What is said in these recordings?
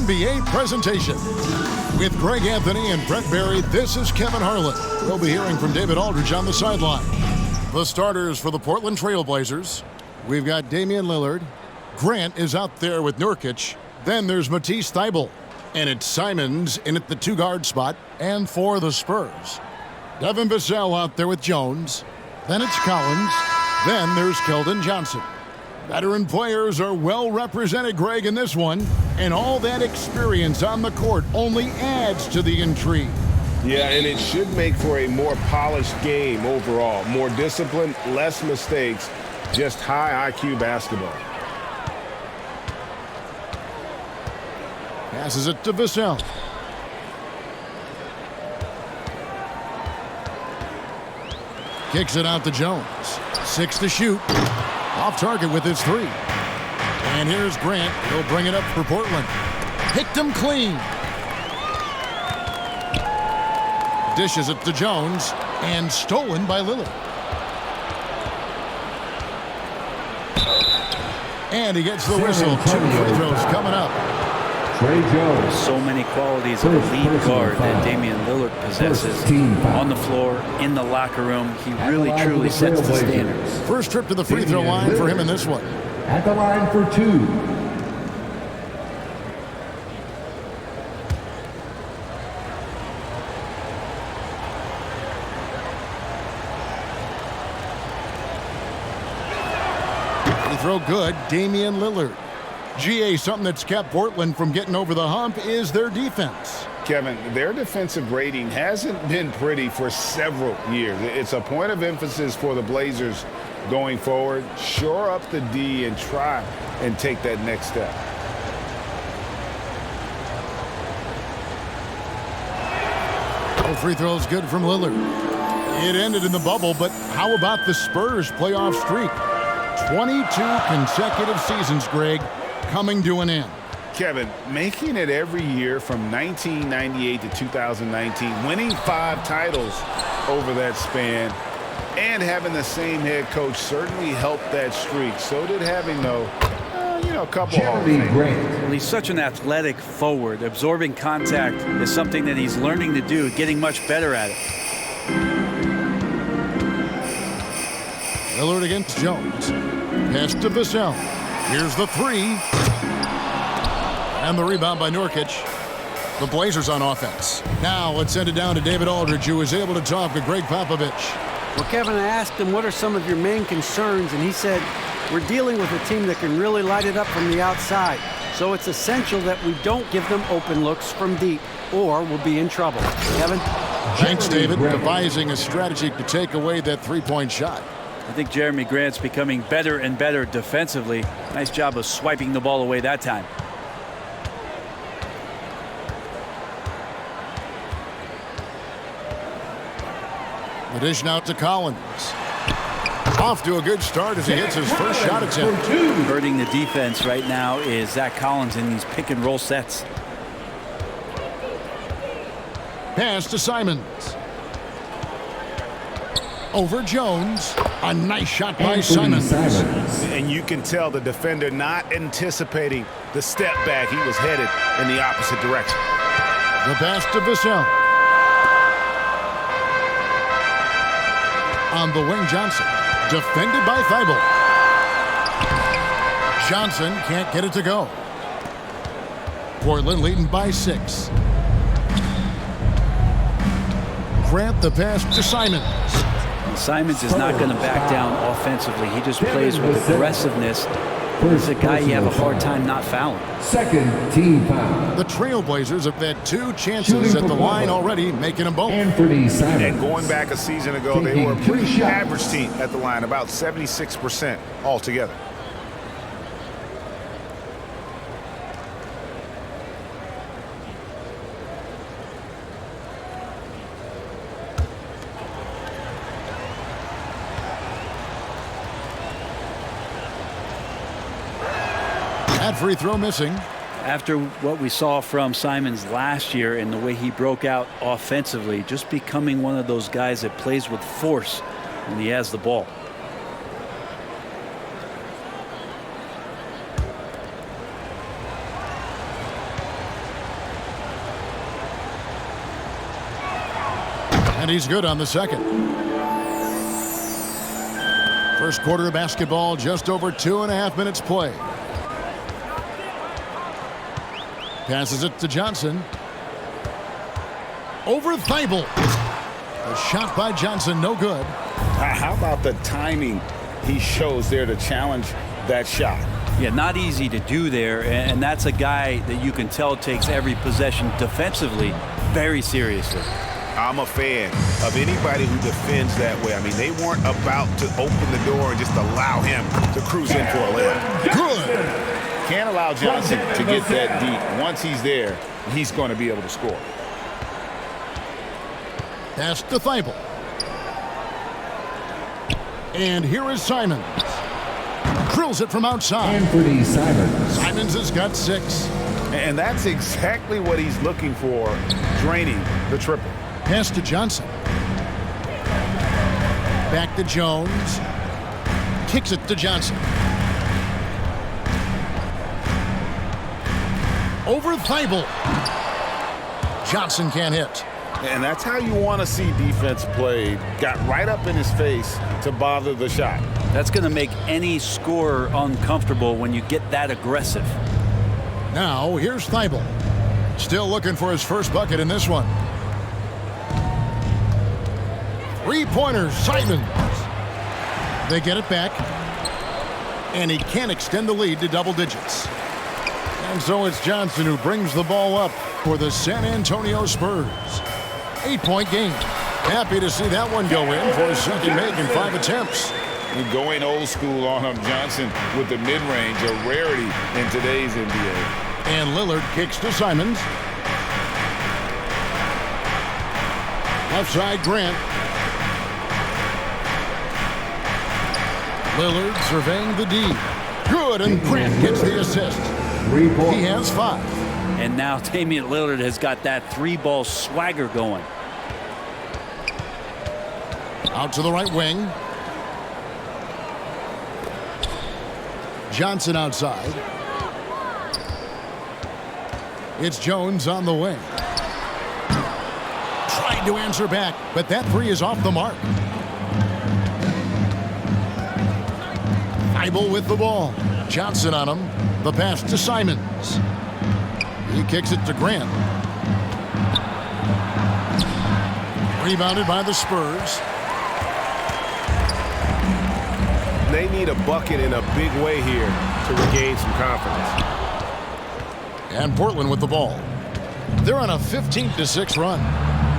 NBA presentation. With Greg Anthony and Brett Barry, this is Kevin Harlan. We'll be hearing from David Aldridge on the sideline. The starters for the Portland Trail Blazers. We've got Damian Lillard. Grant is out there with Nurkic. Then there's Matisse Thybulle. And it's Simons in at the two-guard spot. And for the Spurs, Devin Vassell out there with Jones. Then it's Collins. Then there's Keldon Johnson. Veteran players are well represented, Greg, in this one. And all that experience on the court only adds to the intrigue. Yeah, and it should make for a more polished game overall. More discipline, less mistakes, just high IQ basketball. Passes it to Vassell. Kicks it out to Jones. 6 to shoot. Off target with his 3. And here's Grant. He'll bring it up for Portland. Picked him clean. Dishes it to Jones. And stolen by Lillard. And he gets the whistle. 2 free throws coming up. Trey Jones. So many qualities of a lead guard that Damian Lillard possesses on the floor, in the locker room. He really, truly sets the standards. First trip to the free throw line for him in this one. At the line for 2. Free throw good, Damian Lillard. GA, something that's kept Portland from getting over the hump is their defense. Kevin, their defensive rating hasn't been pretty for several years. It's a point of emphasis for the Blazers going forward. Shore up the D and try and take that next step. No free throws good from Lillard. It ended in the bubble, but how about the Spurs playoff streak? 22 consecutive seasons, Greg, coming to an end. Kevin, making it every year from 1998 to 2019, winning 5 titles over that span, and having the same head coach certainly helped that streak. So did having, though, a couple Hall of Fame. Well, he's such an athletic forward. Absorbing contact is something that he's learning to do, getting much better at it. Lillard against Jones. Pass to Vassell. Here's the 3. And the rebound by Nurkic. The Blazers on offense. Now let's send it down to David Aldridge, who was able to talk to Greg Popovich. Well, Kevin, I asked him, what are some of your main concerns? And he said, we're dealing with a team that can really light it up from the outside. So it's essential that we don't give them open looks from deep, or we'll be in trouble. Kevin? Thanks, David. Devising a strategy to take away that three-point shot. I think Jeremy Grant's becoming better and better defensively. Nice job of swiping the ball away that time. The dish now to Collins. Off to a good start as he hits his first shot attempt. Hurting the defense right now is Zach Collins in these pick and roll sets. Pass to Simons. Over Jones. A nice shot by Simons. And you can tell the defender not anticipating the step back. He was headed in the opposite direction. The pass to Vassell. On the wing, Johnson. Defended by Thybulle. Johnson can't get it to go. Portland leading by 6. Grant the pass to Simons. Simons is not going to back down offensively. He just plays with aggressiveness. He's a guy you have a hard time not fouling. Second team foul. The Trailblazers have had 2 chances at the line already, making them both. And going back a season ago, they were a pretty average team at the line, about 76% altogether. That free throw missing. After what we saw from Simons last year and the way he broke out offensively, just becoming one of those guys that plays with force when he has the ball. And he's good on the second. First quarter of basketball, just over 2.5 minutes play. Passes it to Johnson. Over Thibault. A shot by Johnson, no good. How about the timing he shows there to challenge that shot? Yeah, not easy to do there, and that's a guy that you can tell takes every possession defensively very seriously. I'm a fan of anybody who defends that way. I mean, they weren't about to open the door and just allow him to cruise in for a layup. Good. Can't allow Johnson to get that deep. Once he's there, he's going to be able to score. Pass to Thibault. And here is Simons. Drills it from outside. Anthony Simons. Simons has got 6. And that's exactly what he's looking for, draining the triple. Pass to Johnson. Back to Jones. Kicks it to Johnson. Over Thibault. Johnson can't hit. And that's how you want to see defense played. Got right up in his face to bother the shot. That's going to make any scorer uncomfortable when you get that aggressive. Now, here's Thibault. Still looking for his first bucket in this one. Three-pointers, Simons. They get it back. And he can't extend the lead to double digits. And so it's Johnson who brings the ball up for the San Antonio Spurs. 8-point game. Happy to see that one go in for his second make in 5 attempts. You're going old school on him, Johnson, with the mid-range, a rarity in today's NBA. And Lillard kicks to Simons. Left side, Grant. Lillard surveying the D. Good, and Grant gets the assist. 3 points. He has 5. And now Damian Lillard has got that 3-ball swagger going. Out to the right wing. Johnson outside. It's Jones on the wing. Tried to answer back, but that 3 is off the mark. Thibault with the ball. Johnson on him. The pass to Simons. He kicks it to Grant. Rebounded by the Spurs. They need a bucket in a big way here to regain some confidence. And Portland with the ball. They're on a 15-6 run.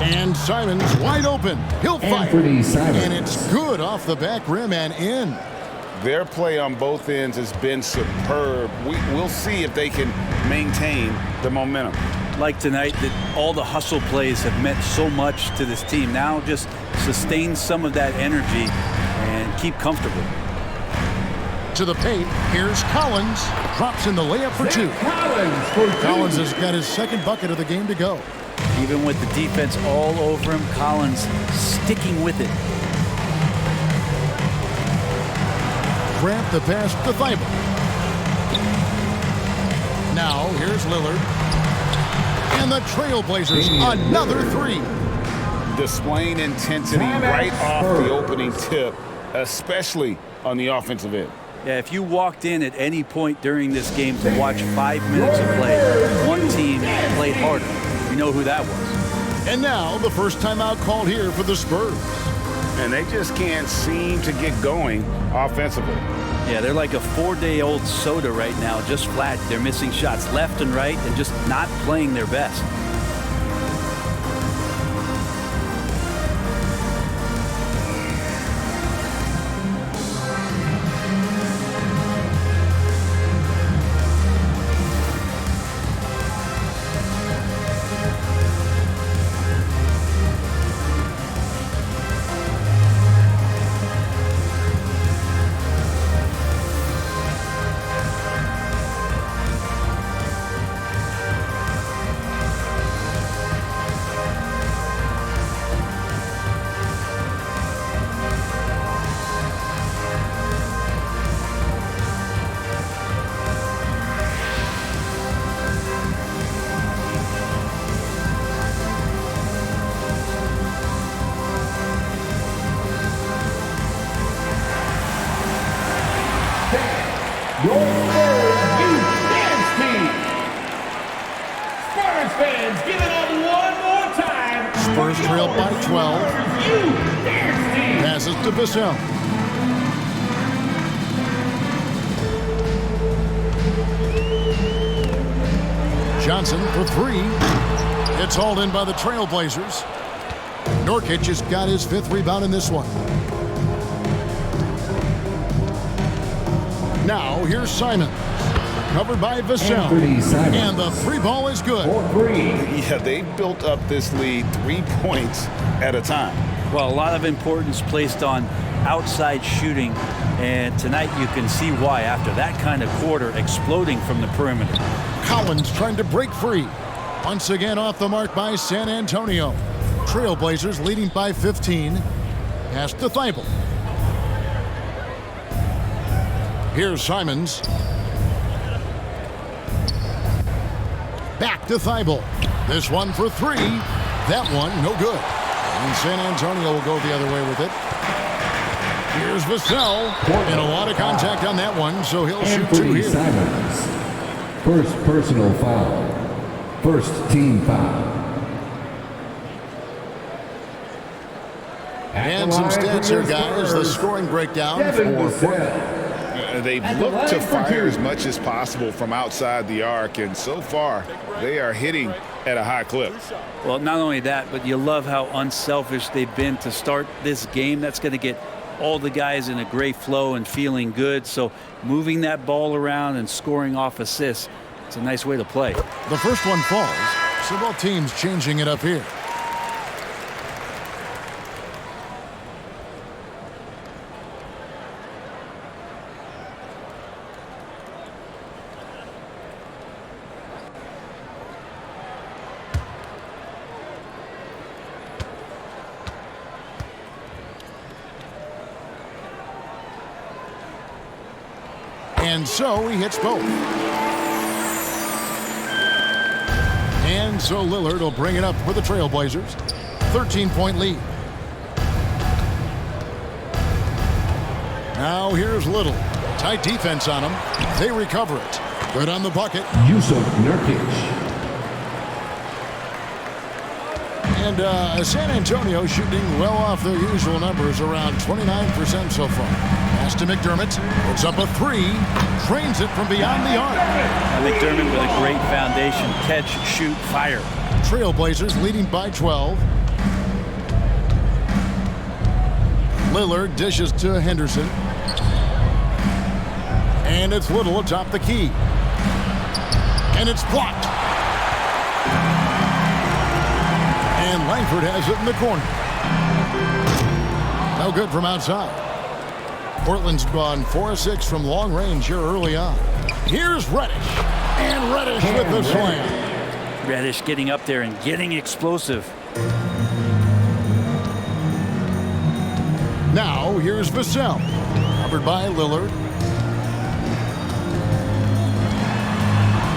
And Simons wide open. He'll fire. Anthony Simons. And it's good off the back rim and in. Their play on both ends has been superb. We'll see if they can maintain the momentum. Like tonight, that all the hustle plays have meant so much to this team. Now just sustain some of that energy and keep comfortable. To the paint, here's Collins. Drops in the layup for 2. Collins for 2. Collins has got his second bucket of the game to go. Even with the defense all over him, Collins sticking with it. Grant the pass to Thibault. Now, here's Lillard. And the Trailblazers, another 3. Displaying intensity right off the opening tip, especially on the offensive end. Yeah, if you walked in at any point during this game to watch 5 minutes of play, one team played harder. You know who that was. And now, the first timeout called here for the Spurs. And they just can't seem to get going offensively. Yeah, they're like a 4-day-old soda right now, just flat. They're missing shots left and right and just not playing their best. fans, give it up one more time. Spurs trail by 12. Passes to Vassell. Johnson for three. It's hauled in by the Trailblazers. Nurkic has got his 5th rebound in this one. Now here's Simon. Covered by Vassell. And the 3 ball is good. Yeah, they built up this lead 3 points at a time. Well, a lot of importance placed on outside shooting, and tonight you can see why after that kind of quarter exploding from the perimeter. Collins trying to break free. Once again off the mark by San Antonio. Trailblazers leading by 15. Pass to Thibault. Here's Simons. Back to Thibault. This one for 3. That one, no good. And San Antonio will go the other way with it. Here's Vassell. And a lot of contact on that one, so he'll shoot 2 here. Simons. First personal foul. First team foul. And some stats here, guys. The scoring breakdown for Portland. They've looked to fire as much as possible from outside the arc, and so far they are hitting at a high clip. Well, not only that, but you love how unselfish they've been to start this game. That's going to get all the guys in a great flow and feeling good. So moving that ball around and scoring off assists, it's a nice way to play. The first one falls, so both teams changing it up here. And so he hits both. And so Lillard will bring it up for the Trailblazers. 13-point lead. Now here's Little. Tight defense on him. They recover it. Good on the bucket. Yusuf Nurkic. And San Antonio shooting well off their usual numbers, around 29% so far. Pass to McDermott. Puts up a 3. Trains it from beyond the arc. McDermott with a great foundation. Catch, shoot, fire. Trailblazers leading by 12. Lillard dishes to Henderson. And it's Little atop the key. And it's blocked. And Langford has it in the corner. No good from outside. Portland's gone 4-6 from long range here early on. Here's Reddish. And Reddish with the slam. Reddish getting up there and getting explosive. Now here's Vassell. Covered by Lillard.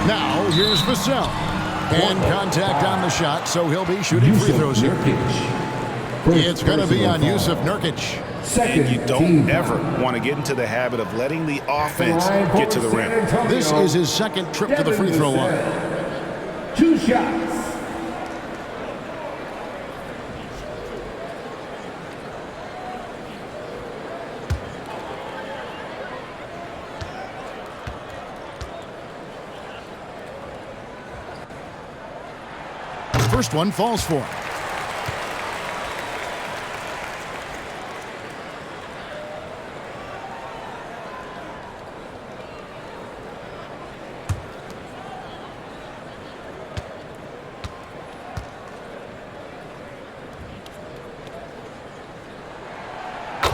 Now here's Vassell. And contact on the shot, so he'll be shooting free throws here. It's going to be on Yusuf Nurkic. And you don't ever want to get into the habit of letting the offense get to the rim. This is his second trip to the free throw line. 2 shots. First one falls for him.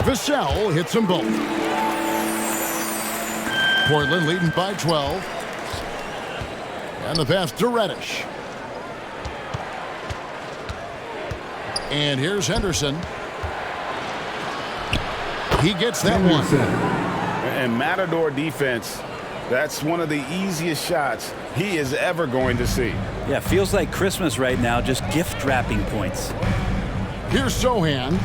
Vassell hits them both. Portland leading by 12. And the pass to Reddish. And here's Henderson. He gets that one. And Matador defense, that's one of the easiest shots he is ever going to see. Yeah, feels like Christmas right now, just gift wrapping points. Here's Sohan.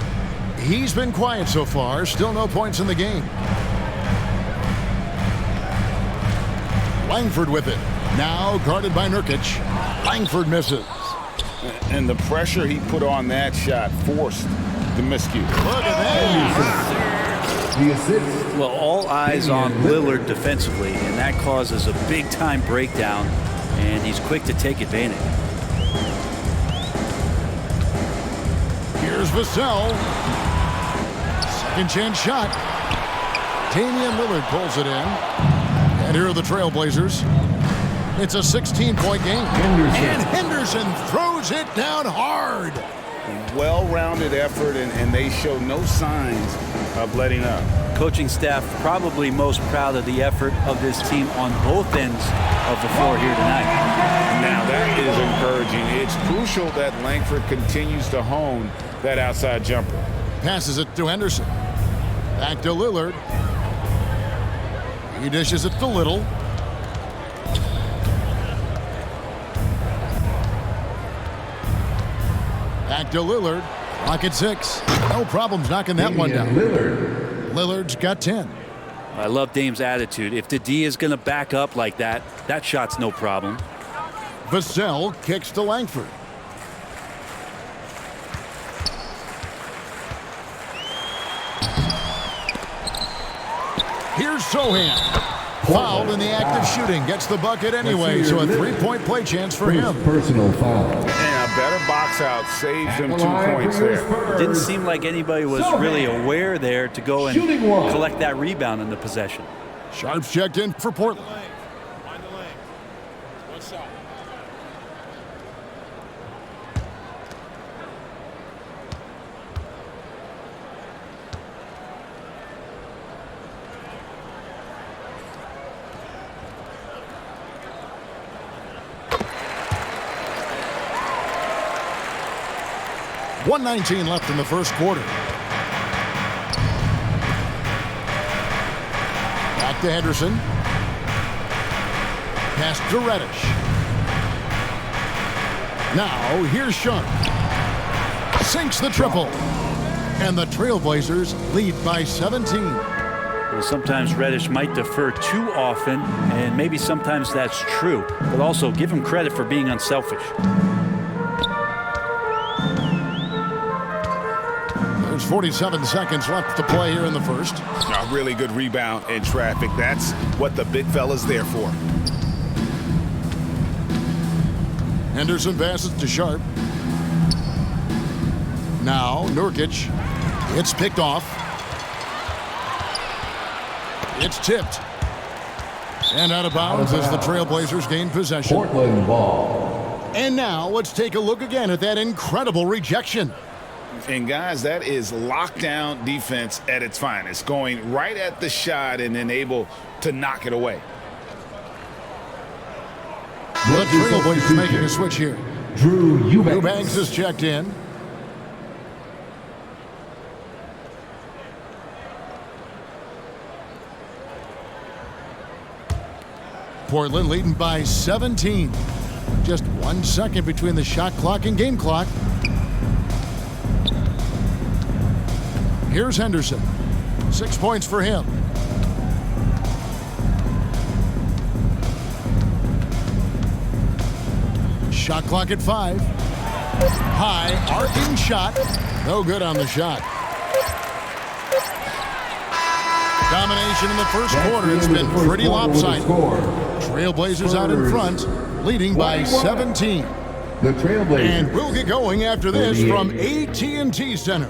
He's been quiet so far. Still no points in the game. Langford with it. Now guarded by Nurkic. Langford misses. And the pressure he put on that shot forced the miscue. Look at that. The assist. Well, all eyes on Lillard defensively, and that causes a big-time breakdown, and he's quick to take advantage. Here's Vassell. Second chance shot. Damian Lillard pulls it in. And here are the Trailblazers. It's a 16-point game. Henderson. And Henderson throws it down hard. Well-rounded effort, and they show no signs of letting up. Coaching staff probably most proud of the effort of this team on both ends of the floor here tonight. Now that is encouraging. It's crucial that Langford continues to hone that outside jumper. Passes it to Henderson. Back to Lillard. He dishes it to Little. Back to Lillard. Lock at 6. No problems knocking that one down. Lillard's got 10. I love Dame's attitude. If the D is going to back up like that, that shot's no problem. Vassell kicks to Langford. Here's Sohan. Fouled in the act of shooting. Gets the bucket anyway, so a 3-point play chance for him. Personal foul. And a better box out saves him 2 points there. Didn't seem like anybody was really aware there to go and collect that rebound in the possession. Sharp's checked in for Portland. .119 left in the first quarter. Back to Henderson. Pass to Reddish. Now here's Sharp. Sinks the triple. And the Trailblazers lead by 17. Well, sometimes Reddish might defer too often, and maybe sometimes that's true. But also give him credit for being unselfish. There's 47 seconds left to play here in the first. A really good rebound in traffic. That's what the big fella's there for. Henderson passes to Sharp. Now Nurkic. It's picked off. It's tipped. And out of bounds as the Trailblazers gain possession. Portland ball. And now let's take a look again at that incredible rejection. And guys, that is lockdown defense at its finest, going right at the shot and then able to knock it away. The Trailblazers making a switch here. Drew Eubanks is checked in. Portland leading by 17. Just 1 second between the shot clock and game clock. Here's Henderson. 6 points for him. Shot clock at 5. High arcing shot. No good on the shot. Domination in the first quarter. It's been pretty lopsided. Trailblazers out in front, leading by 17. The Trailblazers. And we'll get going after this from AT&T Center.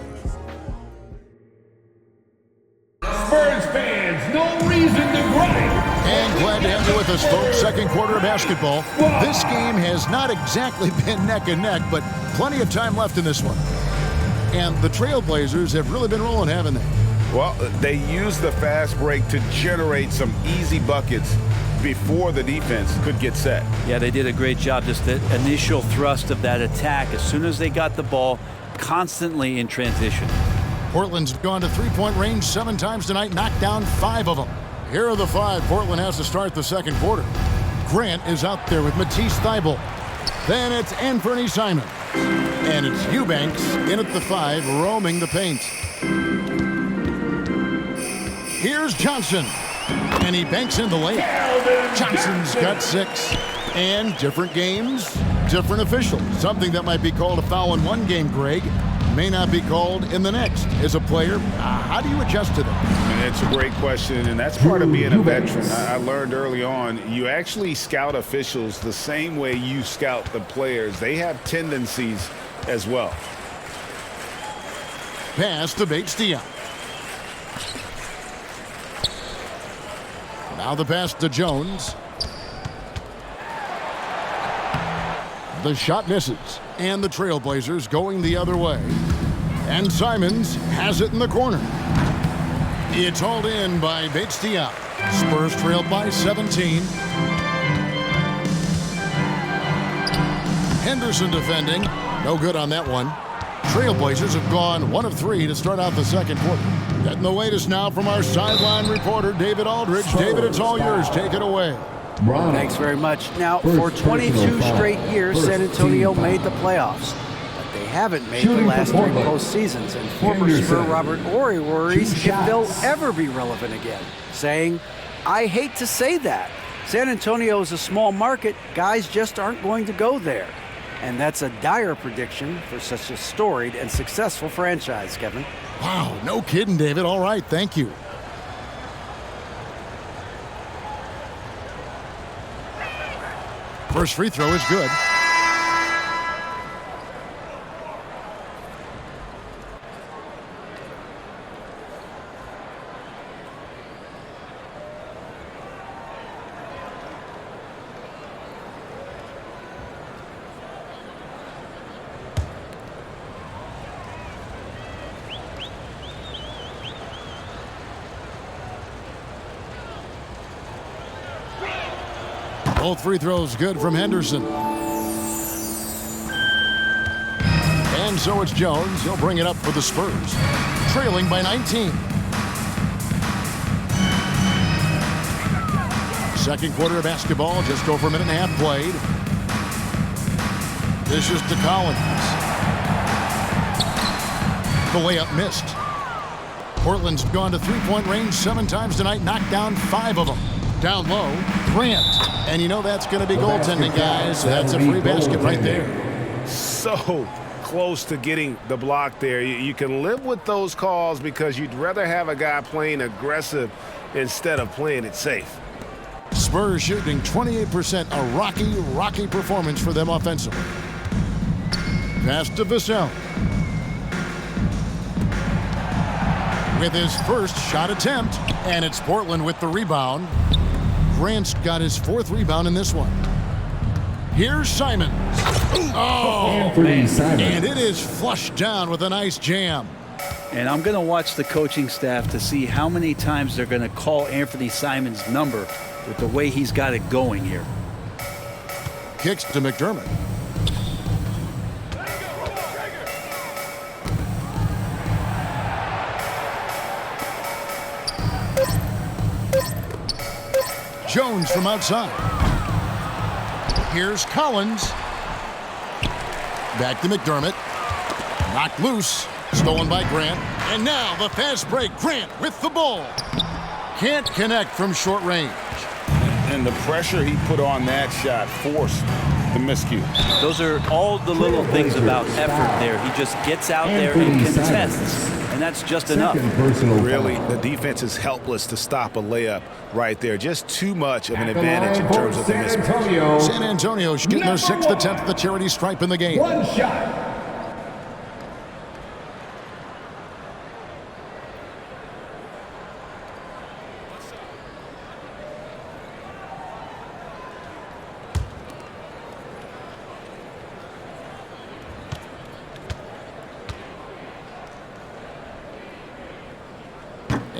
Spurs fans, no reason to grind. And glad to have you with us, folks. Second quarter of basketball. This game has not exactly been neck and neck, but plenty of time left in this one. And the Trailblazers have really been rolling, haven't they? Well, they used the fast break to generate some easy buckets before the defense could get set. Yeah, they did a great job. Just the initial thrust of that attack, as soon as they got the ball, constantly in transition. Portland's gone to three-point range 7 times tonight, knocked down 5 of them. Here are the 5 Portland has to start the second quarter. Grant is out there with Matisse Thybulle. Then it's Anthony Simon. And it's Eubanks in at the 5, roaming the paint. Here's Johnson. And he banks in the layup. Johnson's got 6. And different games, different officials. Something that might be called a foul in one game, Greg, may not be called in the next. As a player, how do you adjust to that? And it's a great question, and that's part of being a veteran. I learned early on, you actually scout officials the same way you scout the players. They have tendencies as well. Pass to Bates-Diop. Now the pass to Jones. The shot misses, and the Trailblazers going the other way. And Simons has it in the corner. It's hauled in by Bates-Diop. Spurs trailed by 17. Henderson defending. No good on that one. Trailblazers have gone 1 of 3 to start out the second quarter. Getting the latest now from our sideline reporter, David Aldridge. David, it's all yours. Take it away. Thanks very much. Now, for 22 straight years, San Antonio made the playoffs. But they haven't made the last 3 postseasons. And former Spur Robert Horry worries if they'll ever be relevant again, saying, I hate to say that. San Antonio is a small market. Guys just aren't going to go there. And that's a dire prediction for such a storied and successful franchise, Kevin. Wow, no kidding, David. All right, thank you. First free throw is good. Both free throws good from Henderson. And so it's Jones. He'll bring it up for the Spurs. Trailing by 19. Second quarter of basketball, just over a minute and a half played. This is to Collins. The layup missed. Portland's gone to three-point range 7 times tonight, knocked down 5 of them. Down low, Grant. And you know that's going to be goaltending, guys. That's a free basket right there. So close to getting the block there. You can live with those calls because you'd rather have a guy playing aggressive instead of playing it safe. Spurs shooting 28%, a rocky performance for them offensively. Pass to Vassell. With his first shot attempt, and it's Portland with the rebound. Grant's got his 4th rebound in this one. Here's Simons. Oh, man. And it is flushed down with a nice jam. And I'm going to watch the coaching staff to see how many times they're going to call Anthony Simons' number with the way he's got it going here. Kicks to McDermott. Jones from outside. Here's Collins. Back to McDermott. Knocked loose. Stolen by Grant. And now the fast break. Grant with the ball. Can't connect from short range. And the pressure he put on that shot forced the miscue. Those are all the little things about effort there. He just gets out there and contests. And that's just enough. Really, the defense is helpless to stop a layup right there. Just too much of an advantage in terms of the mismatch. San Antonio's getting their 6th attempt at the charity stripe in the game. One shot.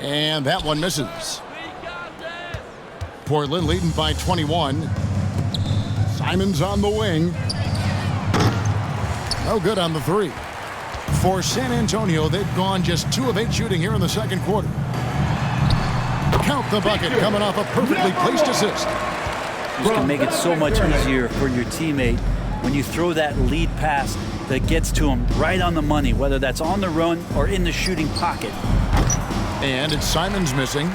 And that one misses. Portland leading by 21. Simons on the wing. No good on the 3. For San Antonio, they've gone just 2 of 8 shooting here in the second quarter. Count the bucket coming off a perfectly placed assist. You can make it so much easier for your teammate when you throw that lead pass that gets to him right on the money, whether that's on the run or in the shooting pocket. And it's Simons missing.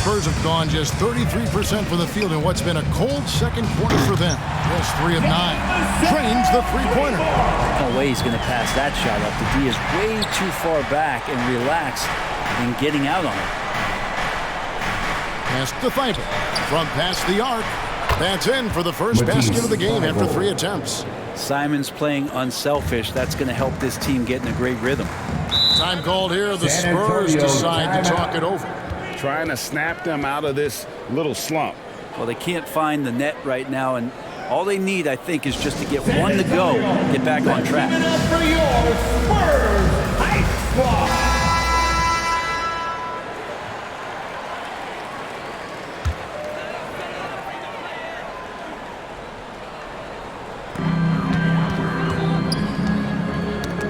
Spurs have gone just 33% from the field in what's been a cold second quarter for them. Just 3 of 9. Drains the three-pointer. No way he's going to pass that shot up. The D is way too far back and relaxed in getting out on it. Pass to Thibault. From past the arc. That's in for the first basket of the game after 3 attempts. Simon's playing unselfish. That's going to help this team get in a great rhythm. Time called here. The Spurs decide to talk it over. Trying to snap them out of this little slump. Well, they can't find the net right now, and all they need, I think, is just to get one to go, get back on track. Give it up for your Spurs Ice Squad.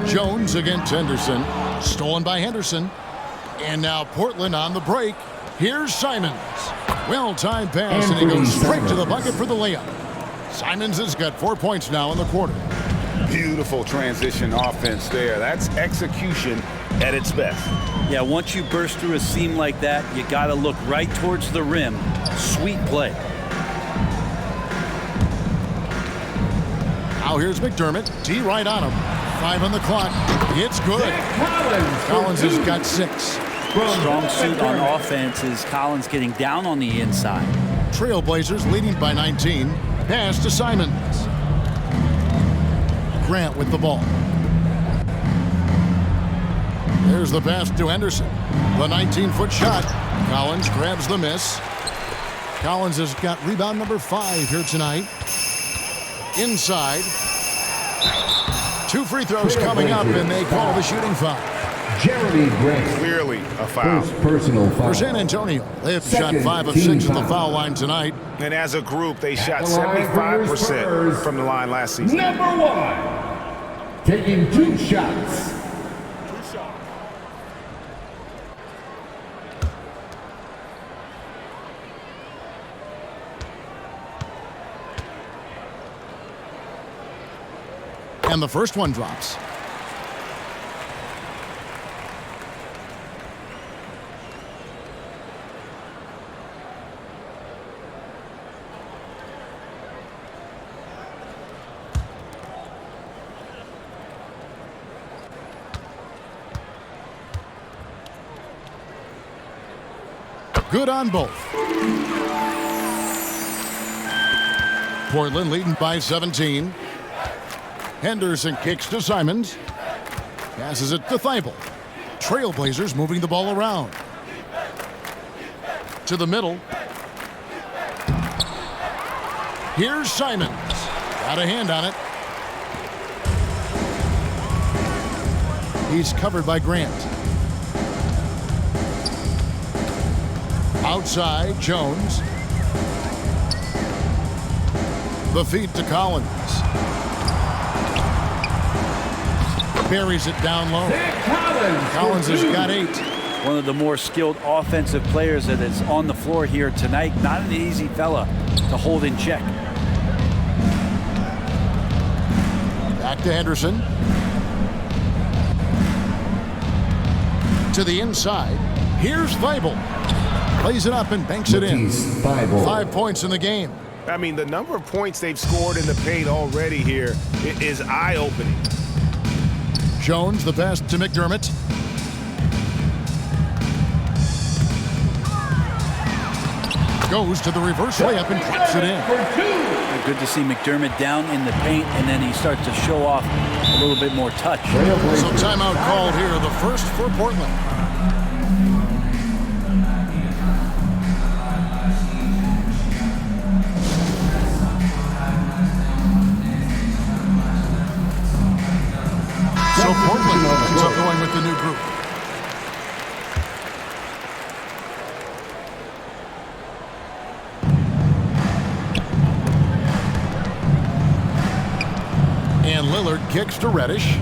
Jones against Henderson. Stolen by Henderson. And now Portland on the break. Here's Simons. Well-timed pass, and he goes straight to the bucket for the layup. Simons has got 4 points now in the quarter. Beautiful transition offense there. That's execution at its best. Yeah, once you burst through a seam like that, you got to look right towards the rim. Sweet play. Now here's McDermott. T right on him. 5 on the clock. It's good. Collins has got 6. Strong suit on offense is Collins getting down on the inside. Trailblazers leading by 19. Pass to Simons. Grant with the ball. There's the pass to Henderson. The 19-foot shot. Collins grabs the miss. Collins has got rebound number 5 here tonight. Inside. 2 free throws coming up, and they call the shooting foul. Jeremy Grant. Clearly a foul. First personal foul. For San Antonio, they have shot Second 5 of team 6 at the foul. foul line tonight. And as a group, they shot the line for 75% Spurs. from the line last season. Number 1. Taking 2 shots. And the first one drops. Good on both. Portland leading by 17. Henderson kicks to Simons. Passes it to Thibault. Trailblazers moving the ball around. To the middle. Here's Simons. Got a hand on it. He's covered by Grant. Outside, Jones. The feed to Collins. Buries it down low. Collins has got 8. One of the more skilled offensive players that is on the floor here tonight. Not an easy fella to hold in check. Back to Henderson. To the inside. Here's Thibault. Plays it up and banks it in. 5 points in the game. I mean, the number of points they've scored in the paint already here is eye-opening. Jones, the pass to McDermott. Goes to the reverse layup and drops it in. Good to see McDermott down in the paint, and then he starts to show off a little bit more touch. So timeout called here, the first for Portland. So Portland ends up going with the new group. And Lillard kicks to Reddish.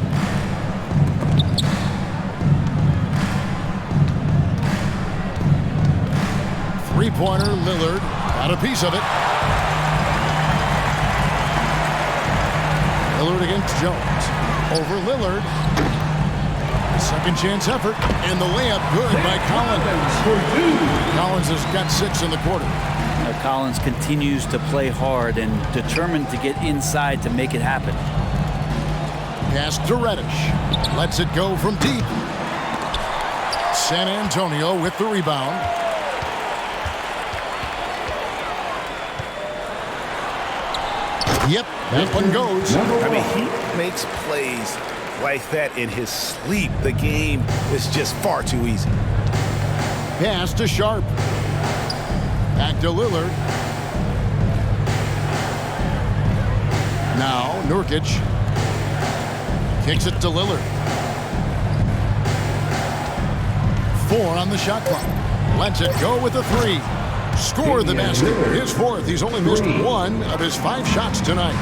Three-pointer, Lillard got a piece of it. Lillard against Jones. Over Lillard. Second chance effort, and the layup good by Collins. Collins has got 6 in the quarter. Now, Collins continues to play hard and determined to get inside to make it happen. Pass to Reddish. Lets it go from deep. San Antonio with the rebound. Yep, that one goes. I mean, he makes plays like that in his sleep. The game is just far too easy. Pass to Sharp. Back to Lillard. Now Nurkic kicks it to Lillard. 4 on the shot clock. Lets it go with a 3. Score the basket. His 4th. He's only missed 1 of his 5 shots tonight.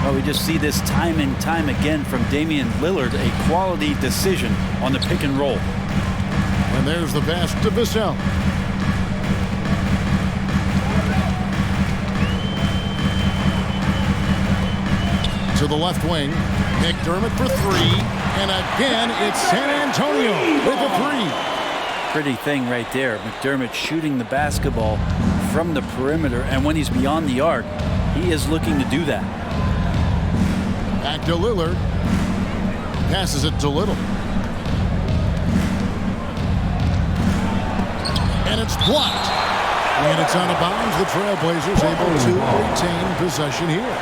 Well, we just see this time and time again from Damian Lillard, a quality decision on the pick and roll. And there's the pass to Vassell. To the left wing. McDermott for 3. And again, it's San Antonio with a 3. Pretty thing right there. McDermott shooting the basketball from the perimeter, and when he's beyond the arc, he is looking to do that. Back to Lillard. Passes it to Little. And it's blocked. And it's out of bounds. The Trailblazers able to retain possession here.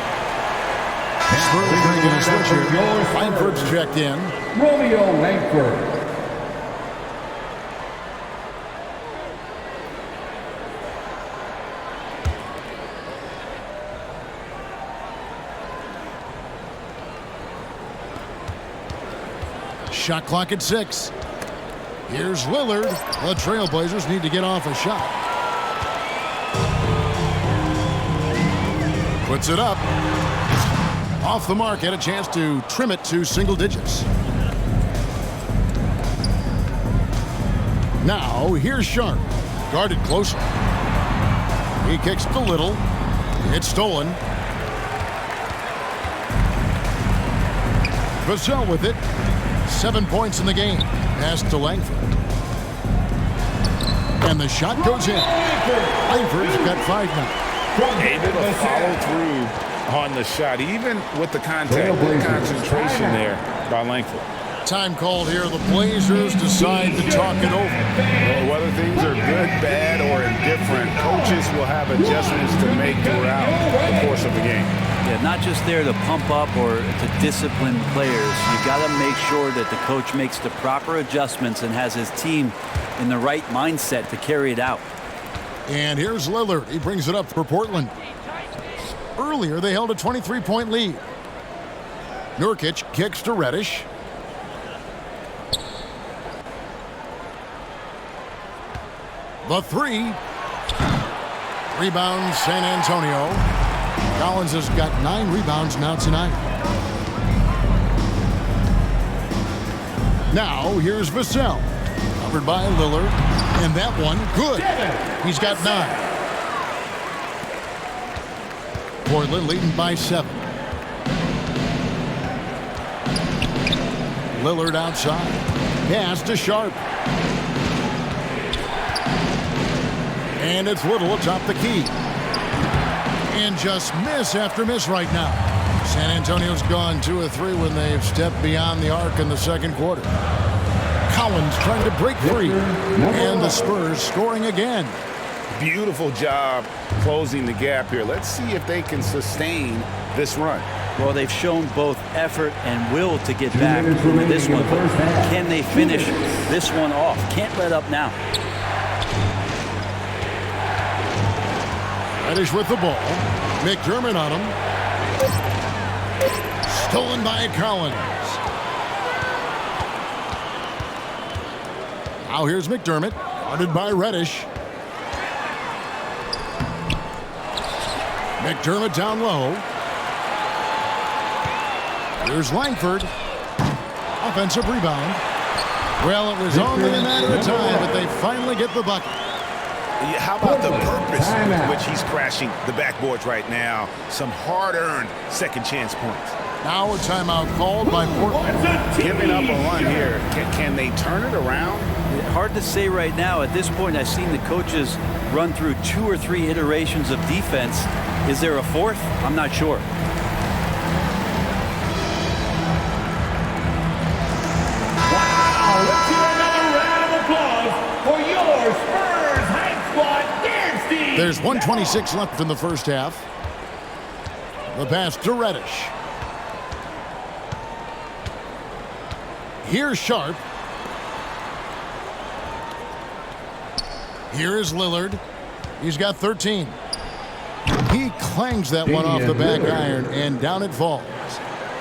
Spurs making a switch here. Langford's checked in. Romeo Langford. Shot clock at 6. Here's Lillard. The Trailblazers need to get off a shot. Puts it up. Off the mark. Had a chance to trim it to single digits. Now, here's Sharp. Guarded closer. He kicks to Little. It's stolen. Vassell with it. 7 points in the game. Pass to Langford. And the shot goes in. Langford's got 5 now. Able to follow through on the shot, even with the contact, the concentration there by Langford. Time called here. The Blazers decide to talk it over. Well, whether things are good, bad, or indifferent, coaches will have adjustments to make throughout the course of the game. Yeah, not just there to pump up or to discipline players. You got to make sure that the coach makes the proper adjustments and has his team in the right mindset to carry it out. And here's Lillard. He brings it up for Portland. Earlier, they held a 23-point lead. Nurkic kicks to Reddish. The 3. Rebound, San Antonio. Collins has got 9 rebounds now tonight. Now, here's Vassell. Covered by Lillard. And that one, good. He's got 9. Portland leading by 7. Lillard outside. Pass to Sharp. And it's Little atop the key. And just miss after miss right now. San Antonio's gone 2 of 3 when they've stepped beyond the arc in the second quarter. Collins trying to break free. And the Spurs scoring again. Beautiful job closing the gap here. Let's see if they can sustain this run. Well, they've shown both effort and will to get back into this one. But can they finish this one off? Can't let up now. Reddish with the ball. McDermott on him. Stolen by Collins. Now here's McDermott. Guarded by Reddish. McDermott down low. Here's Langford. Offensive rebound. Well, it was only a matter of time, but they finally get the bucket. Yeah, how about the purpose with which he's crashing the backboards right now? Some hard-earned second chance points. Now a timeout called by Portland. Giving up a run here. Can they turn it around? Hard to say right now. At this point, I've seen the coaches run through 2 or 3 iterations of defense. Is there a fourth? I'm not sure. Wow, let's hear another round of applause for your Spurs Hype Squad dance team. There's 1:26 left in the first half. The pass to Reddish. Here's Sharp. Here is Lillard. He's got 13. He clangs that one off the back iron, and down it falls.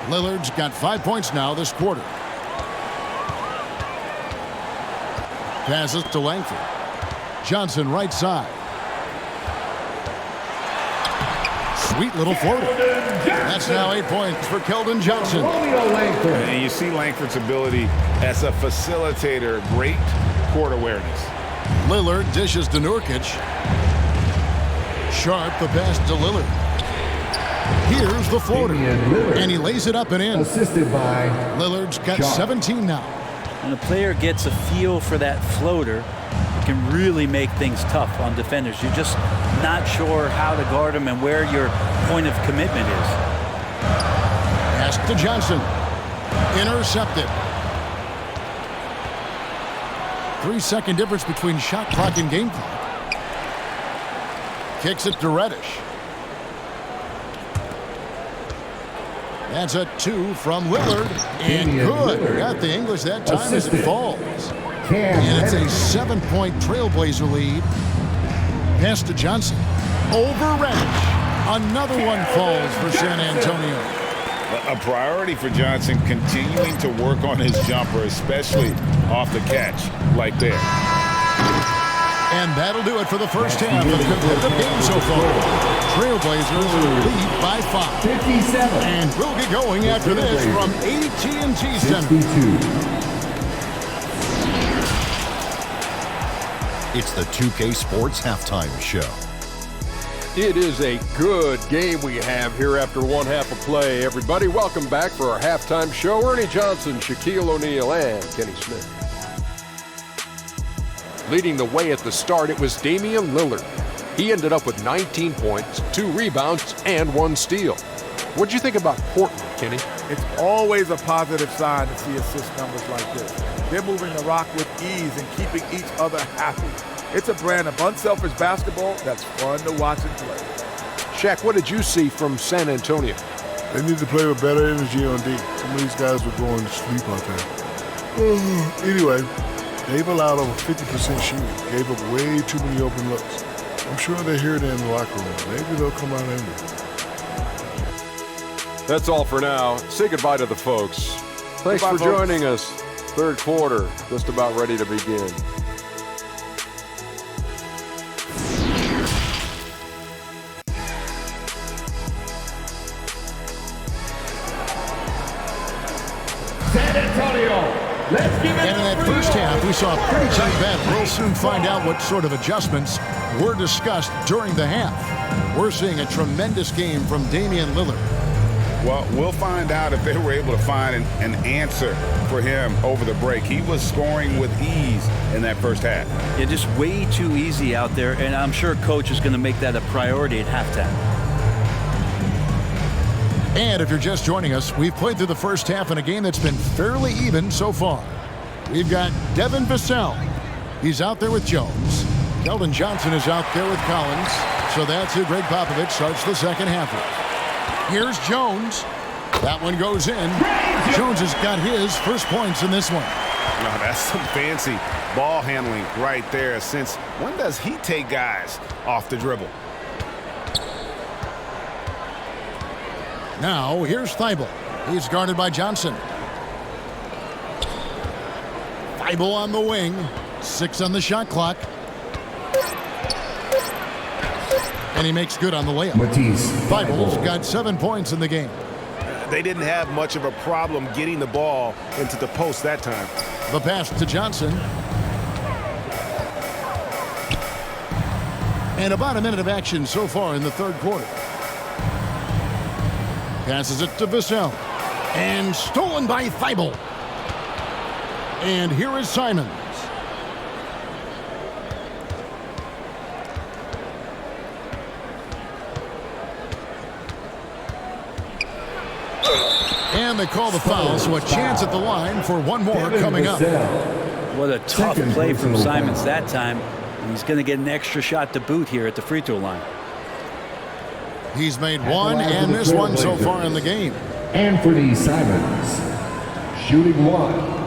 Lillard's got 5 points now this quarter. Passes to Langford. Johnson right side. Sweet little floater. That's now 8 points for Keldon Johnson. And you see Langford's ability as a facilitator. Great court awareness. Lillard dishes to Nurkic. Sharp the pass to Lillard. Here's the floater. And he lays it up and in. Assisted by Lillard's got 17 now. When a player gets a feel for that floater, it can really make things tough on defenders. You're just not sure how to guard them and where your point of commitment is. Pass to Johnson. Intercepted. 3-second difference between shot clock and game clock. Kicks it to Reddish. That's a 2 from Lillard. And good. Got the English that time as it falls. And it's a 7-point Trailblazer lead. Pass to Johnson. Over Reddish. Another one falls for San Antonio. A priority for Johnson continuing to work on his jumper, especially off the catch like that. And that'll do it for the first half of the competitive game so far. Trailblazers lead by 5. 57. And we'll get going after this from AT&T Center. 62. It's the 2K Sports Halftime Show. It is a good game we have here after one half of play. Everybody, welcome back for our halftime show. Ernie Johnson, Shaquille O'Neal, and Kenny Smith. Leading the way at the start, it was Damian Lillard. He ended up with 19 points, 2 rebounds, and 1 steal. What'd you think about Portland, Kenny? It's always a positive sign to see assist numbers like this. They're moving the rock with ease and keeping each other happy. It's a brand of unselfish basketball that's fun to watch and play. Shaq, what did you see from San Antonio? They need to play with better energy on D. Some of these guys were going to sleep out there. Anyway, they've allowed over 50% shooting. Gave up way too many open looks. I'm sure they hear it in the locker room. Maybe they'll come out angry. That's all for now. Say goodbye to the folks. Thanks for joining us. Third quarter, just about ready to begin. San Antonio, let's give it And in that first half, we saw a pretty tight battle. We'll soon find out what sort of adjustments were discussed during the half. We're seeing a tremendous game from Damian Lillard. Well, we'll find out if they were able to find an answer for him over the break. He was scoring with ease in that first half. Yeah, just way too easy out there, and I'm sure coach is going to make that a priority at halftime. And if you're just joining us, we've played through the first half in a game that's been fairly even so far. We've got Devin Vassell. He's out there with Jones. Keldon Johnson is out there with Collins. So that's who Greg Popovich starts the second half with. Here's Jones. That one goes in. Jones has got his first points in this one. Now, that's some fancy ball handling right there. Since when does he take guys off the dribble? Now, here's Thibault. He's guarded by Johnson. Thibault on the wing. 6 on the shot clock. And he makes good on the layup. Thibault's got 7 points in the game. They didn't have much of a problem getting the ball into the post that time. The pass to Johnson. And about a minute of action so far in the third quarter. Passes it to Vassell. And stolen by Thibault. And here is Simons. And they call the foul, so a chance at the line for one more coming up. What a tough play from Simons that time. And he's going to get an extra shot to boot here at the free throw line. He's made one and missed one so far in the game. Anthony Simons, shooting one.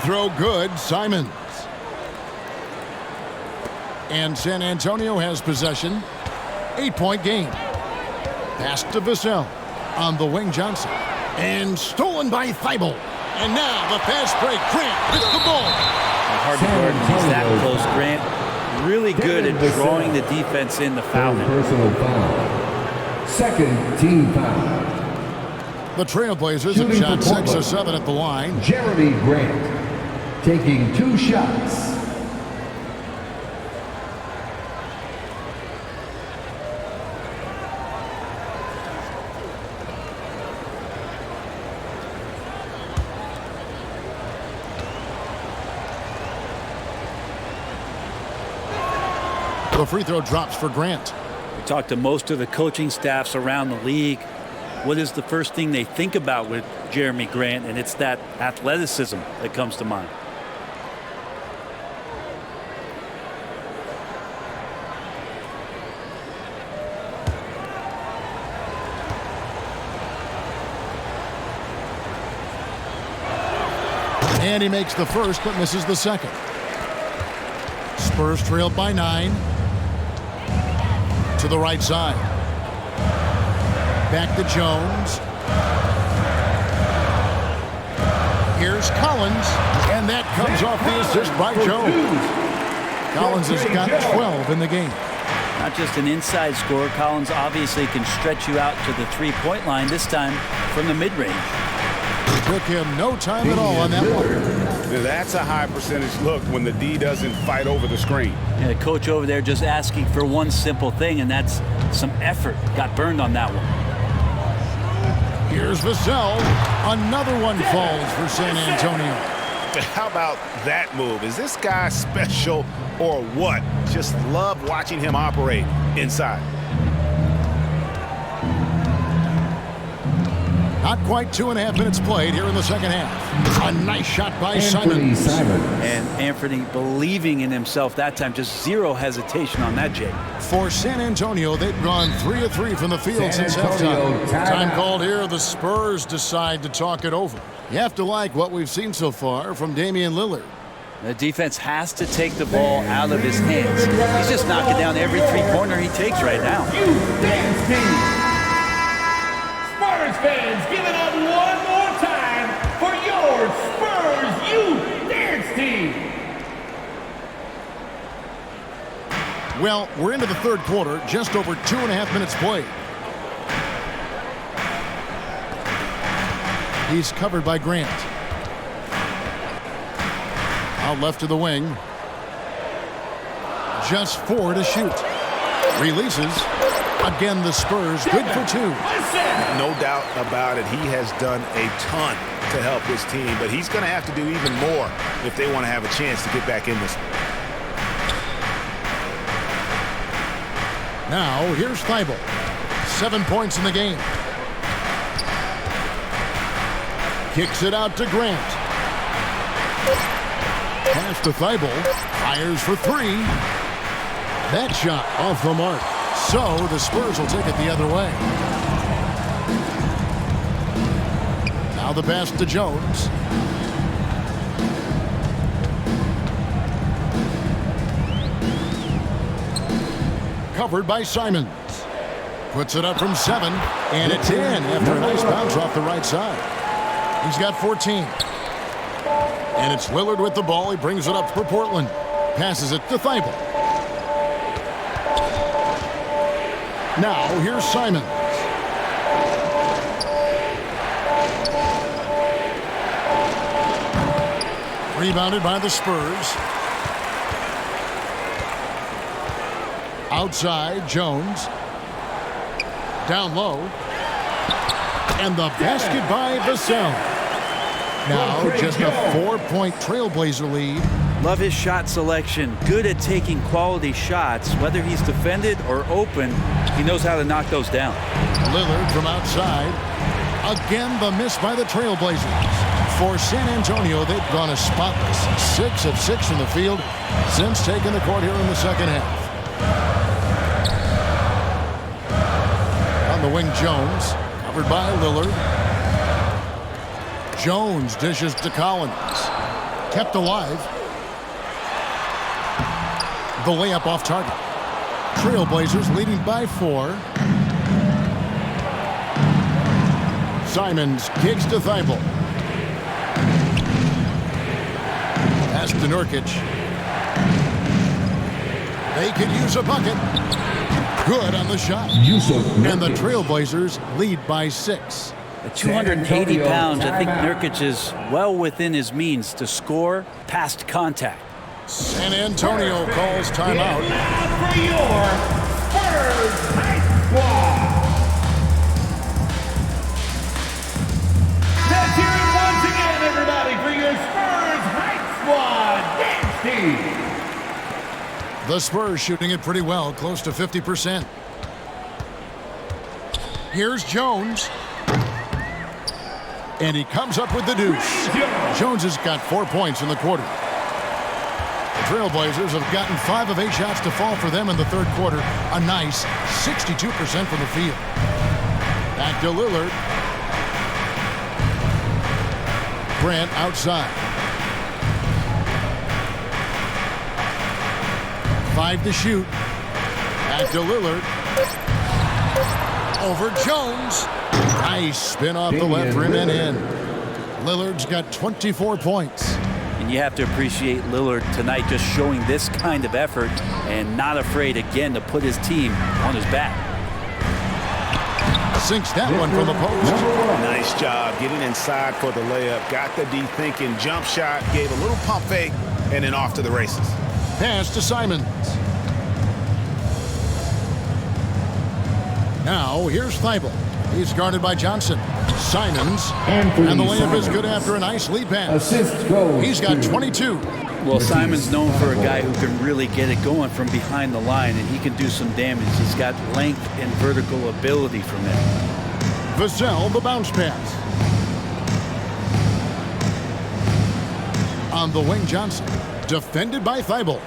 Throw good, Simons. And San Antonio has possession. 8-point game. Pass to Vassell. On the wing, Johnson. And stolen by Thibault. And now the fast break. Grant with the ball. Hard to guard when he's that close. Grant really good at drawing the defense in the foul. Personal foul. Second team foul. The Trailblazers have shot 6 of 7 at the line. Jeremy Grant taking 2 shots. The free throw drops for Grant. We talked to most of the coaching staffs around the league. What is the first thing they think about with Jeremy Grant? And it's that athleticism that comes to mind. And he makes the first but misses the second. Spurs trailed by 9. To the right side. Back to Jones. Here's Collins. And that comes off the assist by Jones. Collins has got 12 in the game. Not just an inside scorer. Collins obviously can stretch you out to the three-point line, this time from the mid-range. Took him no time at all on that one. That's a high percentage look when the D doesn't fight over the screen. Yeah, coach over there just asking for one simple thing, and that's some effort. Got burned on that one. Here's Vassell. Another one falls for San Antonio. How about that move? Is this guy special or what? Just love watching him operate inside. Not quite 2.5 minutes played here in the second half. A nice shot by Simons. And Anthony believing in himself that time. Just zero hesitation on that, Jay. For San Antonio, they've gone 3 of 3 from the field since halftime. Time called here. The Spurs decide to talk it over. You have to like what we've seen so far from Damian Lillard. The defense has to take the ball out of his hands. He's just knocking down every three-pointer he takes right now. Spurs fans, give it up one more time for your Spurs Youth Dance Team. Well, we're into the third quarter, just over 2.5 minutes played. He's covered by Grant. Out left to the wing. Just 4 to shoot. Releases. Again, the Spurs good for 2. No doubt about it. He has done a ton to help his team, but he's going to have to do even more if they want to have a chance to get back in this one. Now, here's Thibault. 7 points in the game. Kicks it out to Grant. Pass to Thibault. Fires for 3. That shot off the mark. So the Spurs will take it the other way. Now the pass to Jones. Covered by Simons. Puts it up from 7, and it's in after a nice bounce off the right side. He's got 14. And it's Lillard with the ball. He brings it up for Portland. Passes it to Thibault. Now, here's Simon. Rebounded by the Spurs. Outside, Jones. Down low. And the basket by Vassell. Now, just a 4-point Trailblazer lead. Love his shot selection. Good at taking quality shots. Whether he's defended or open, he knows how to knock those down. Lillard from outside. Again, the miss by the Trailblazers. For San Antonio, they've gone a spotless 6 of 6 from the field since taking the court here in the second half. On the wing, Jones, covered by Lillard. Jones dishes to Collins. Kept alive. The layup off target. Trailblazers leading by 4. Simons kicks to Thibault. Pass to Nurkic. They could use a bucket. Good on the shot. And the Trailblazers lead by 6. At 280 pounds, I think Nurkic is well within his means to score past contact. San Antonio calls timeout. Now for your Spurs High Squad. Let's hear it once again, everybody, for your Spurs High Squad dance team. The Spurs shooting it pretty well, close to 50%. Here's Jones. And he comes up with the deuce. Jones has got 4 points in the quarter. The Trailblazers have gotten 5 of 8 shots to fall for them in the third quarter. A nice 62% from the field. Back to Lillard. Grant outside. 5 to shoot. Back to Lillard. Over Jones. Nice spin off the left rim and in. Lillard's got 24 points. And you have to appreciate Lillard tonight just showing this kind of effort and not afraid again to put his team on his back. Sinks that one from the post. Nice job getting inside for the layup. Got the D thinking jump shot, gave a little pump fake, and then off to the races. Pass to Simons. Now here's Thibault. He's guarded by Johnson. Simons. And the layup is good after a nice lead pass. He's got 22. Well, Simon's known for a guy who can really get it going from behind the line, and he can do some damage. He's got length and vertical ability from it. Vassell, the bounce pass. On the wing, Johnson. Defended by Thibault.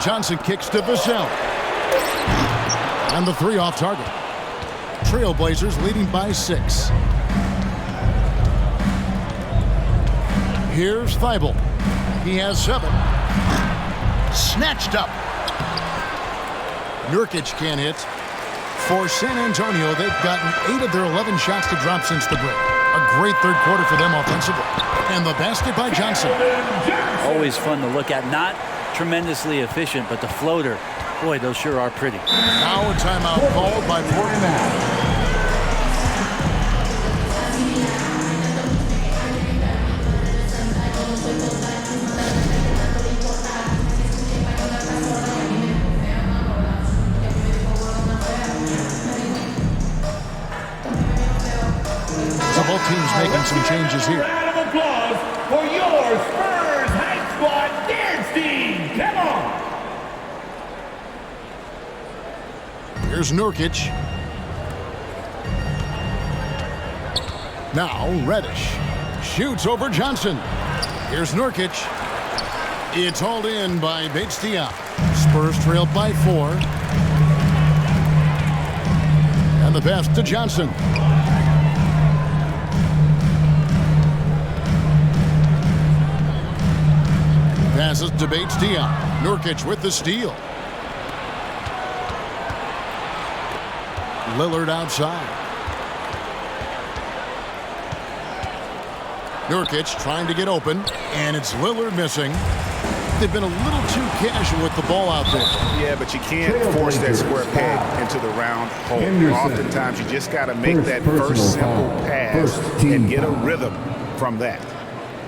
Johnson kicks to Vassell. And the 3 off target. Trailblazers leading by 6. Here's Thibault. He has 7. Snatched up. Nurkic can't hit. For San Antonio, they've gotten 8 of their 11 shots to drop since the break. A great third quarter for them offensively. And the basket by Johnson. Always fun to look at. Not tremendously efficient, but the floater, boy, those sure are pretty. Now a timeout called by Portland. Both teams making some changes here. Round of applause for your Spurs High Squad dance team. Come on. Here's Nurkic. Now Reddish shoots over Johnson. Here's Nurkic. It's hauled in by Bates-Diop. Spurs trail by 4. And the pass to Johnson. Passes to Bates-Diop. Nurkic with the steal. Lillard outside. Nurkic trying to get open, and it's Lillard missing. they've been a little too casual with the ball out there. Yeah, but you can't force that square peg into the round hole. Oftentimes, you just got to make that first simple pass and get a rhythm from that.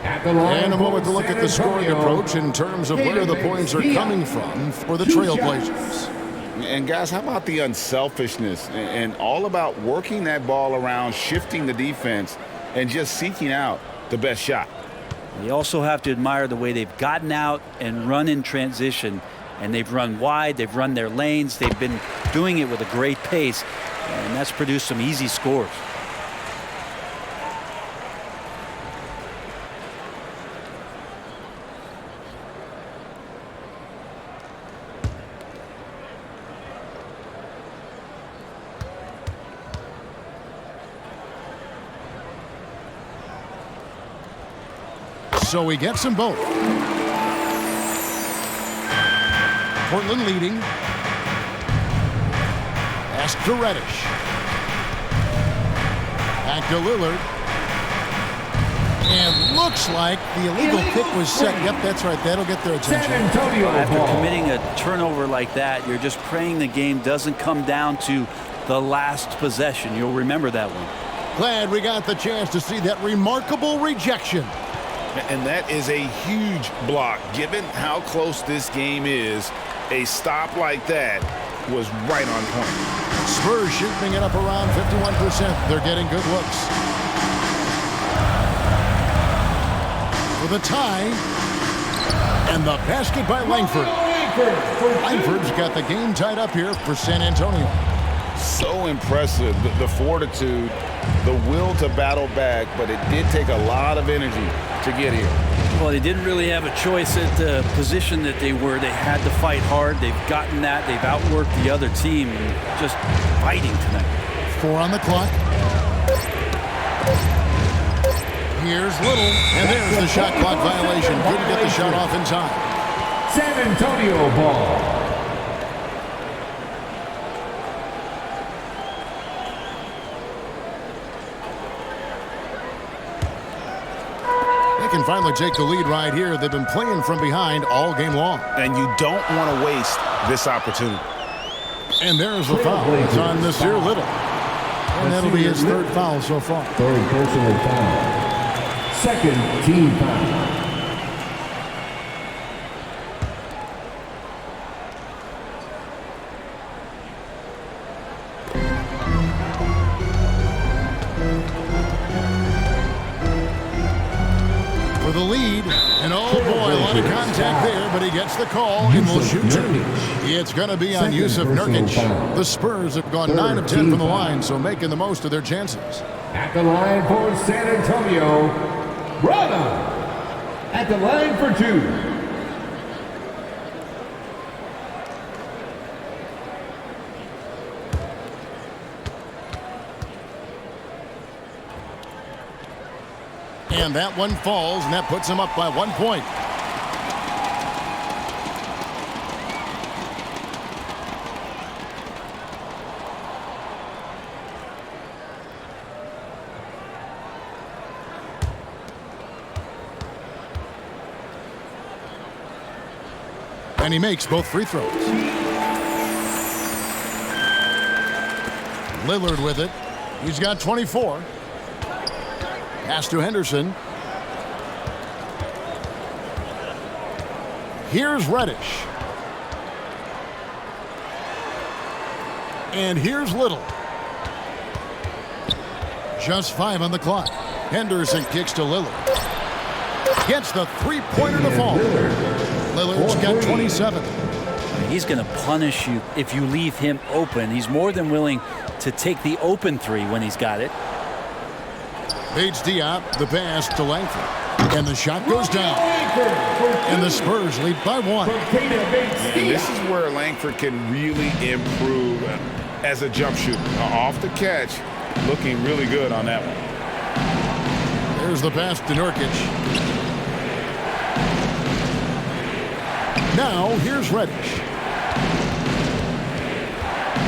And a moment to look at the scoring approach in terms of where the points are coming from for the Trailblazers. And guys, how about the unselfishness and all about working that ball around, shifting the defense, and just seeking out the best shot. You also have to admire the way they've gotten out and run in transition. And they've run wide, they've run their lanes, they've been doing it with a great pace, and that's produced some easy scores. So he gets them both. Portland leading. Pass to Reddish. Back to Lillard. And looks like the illegal kick was set. Yep, that's right. That'll get their attention. After committing a turnover like that, you're just praying the game doesn't come down to the last possession. You'll remember that one. Glad we got the chance to see that remarkable rejection. And that is a huge block. Given how close this game is, a stop like that was right on point. Spurs shooting it up around 51%. They're getting good looks. For the tie. And the basket by Langford. Langford's got the game tied up here for San Antonio. So impressive. The fortitude, the will to battle back, but it did take a lot of energy to get here. Well, they didn't really have a choice at the position that they were. They had to fight hard. They've gotten that. They've outworked the other team and just fighting tonight. 4 on the clock. Here's Little, and there's the shot clock violation. Couldn't get the shot off in time. San Antonio ball. They can finally take the lead right here. They've been playing from behind all game long. And you don't want to waste this opportunity. And there's the foul. It's on Nasir Little. And that'll be his third foul so far. Third personal foul. Second team foul. For the lead, and oh boy, a lot of contact there, but he gets the call and will shoot 2. It's going to be on Yusuf Nurkic. The Spurs have gone 9 of 10 from the line, so making the most of their chances. At the line for San Antonio, Rana. At the line for 2. And that one falls, and that puts him up by 1 point. And he makes both free throws. Lillard with it. He's got 24. Pass to Henderson. Here's Reddish. And here's Little. Just 5 on the clock. Henderson kicks to Lillard. Gets the three-pointer to fall. Lillard's got 27. He's going to punish you if you leave him open. He's more than willing to take the open 3 when he's got it. Paige Diop, the pass to Langford. And the shot goes down. And the Spurs lead by 1. And this is where Langford can really improve as a jump shooter. Off the catch, looking really good on that one. There's the pass to Nurkic. Now, here's Reddish.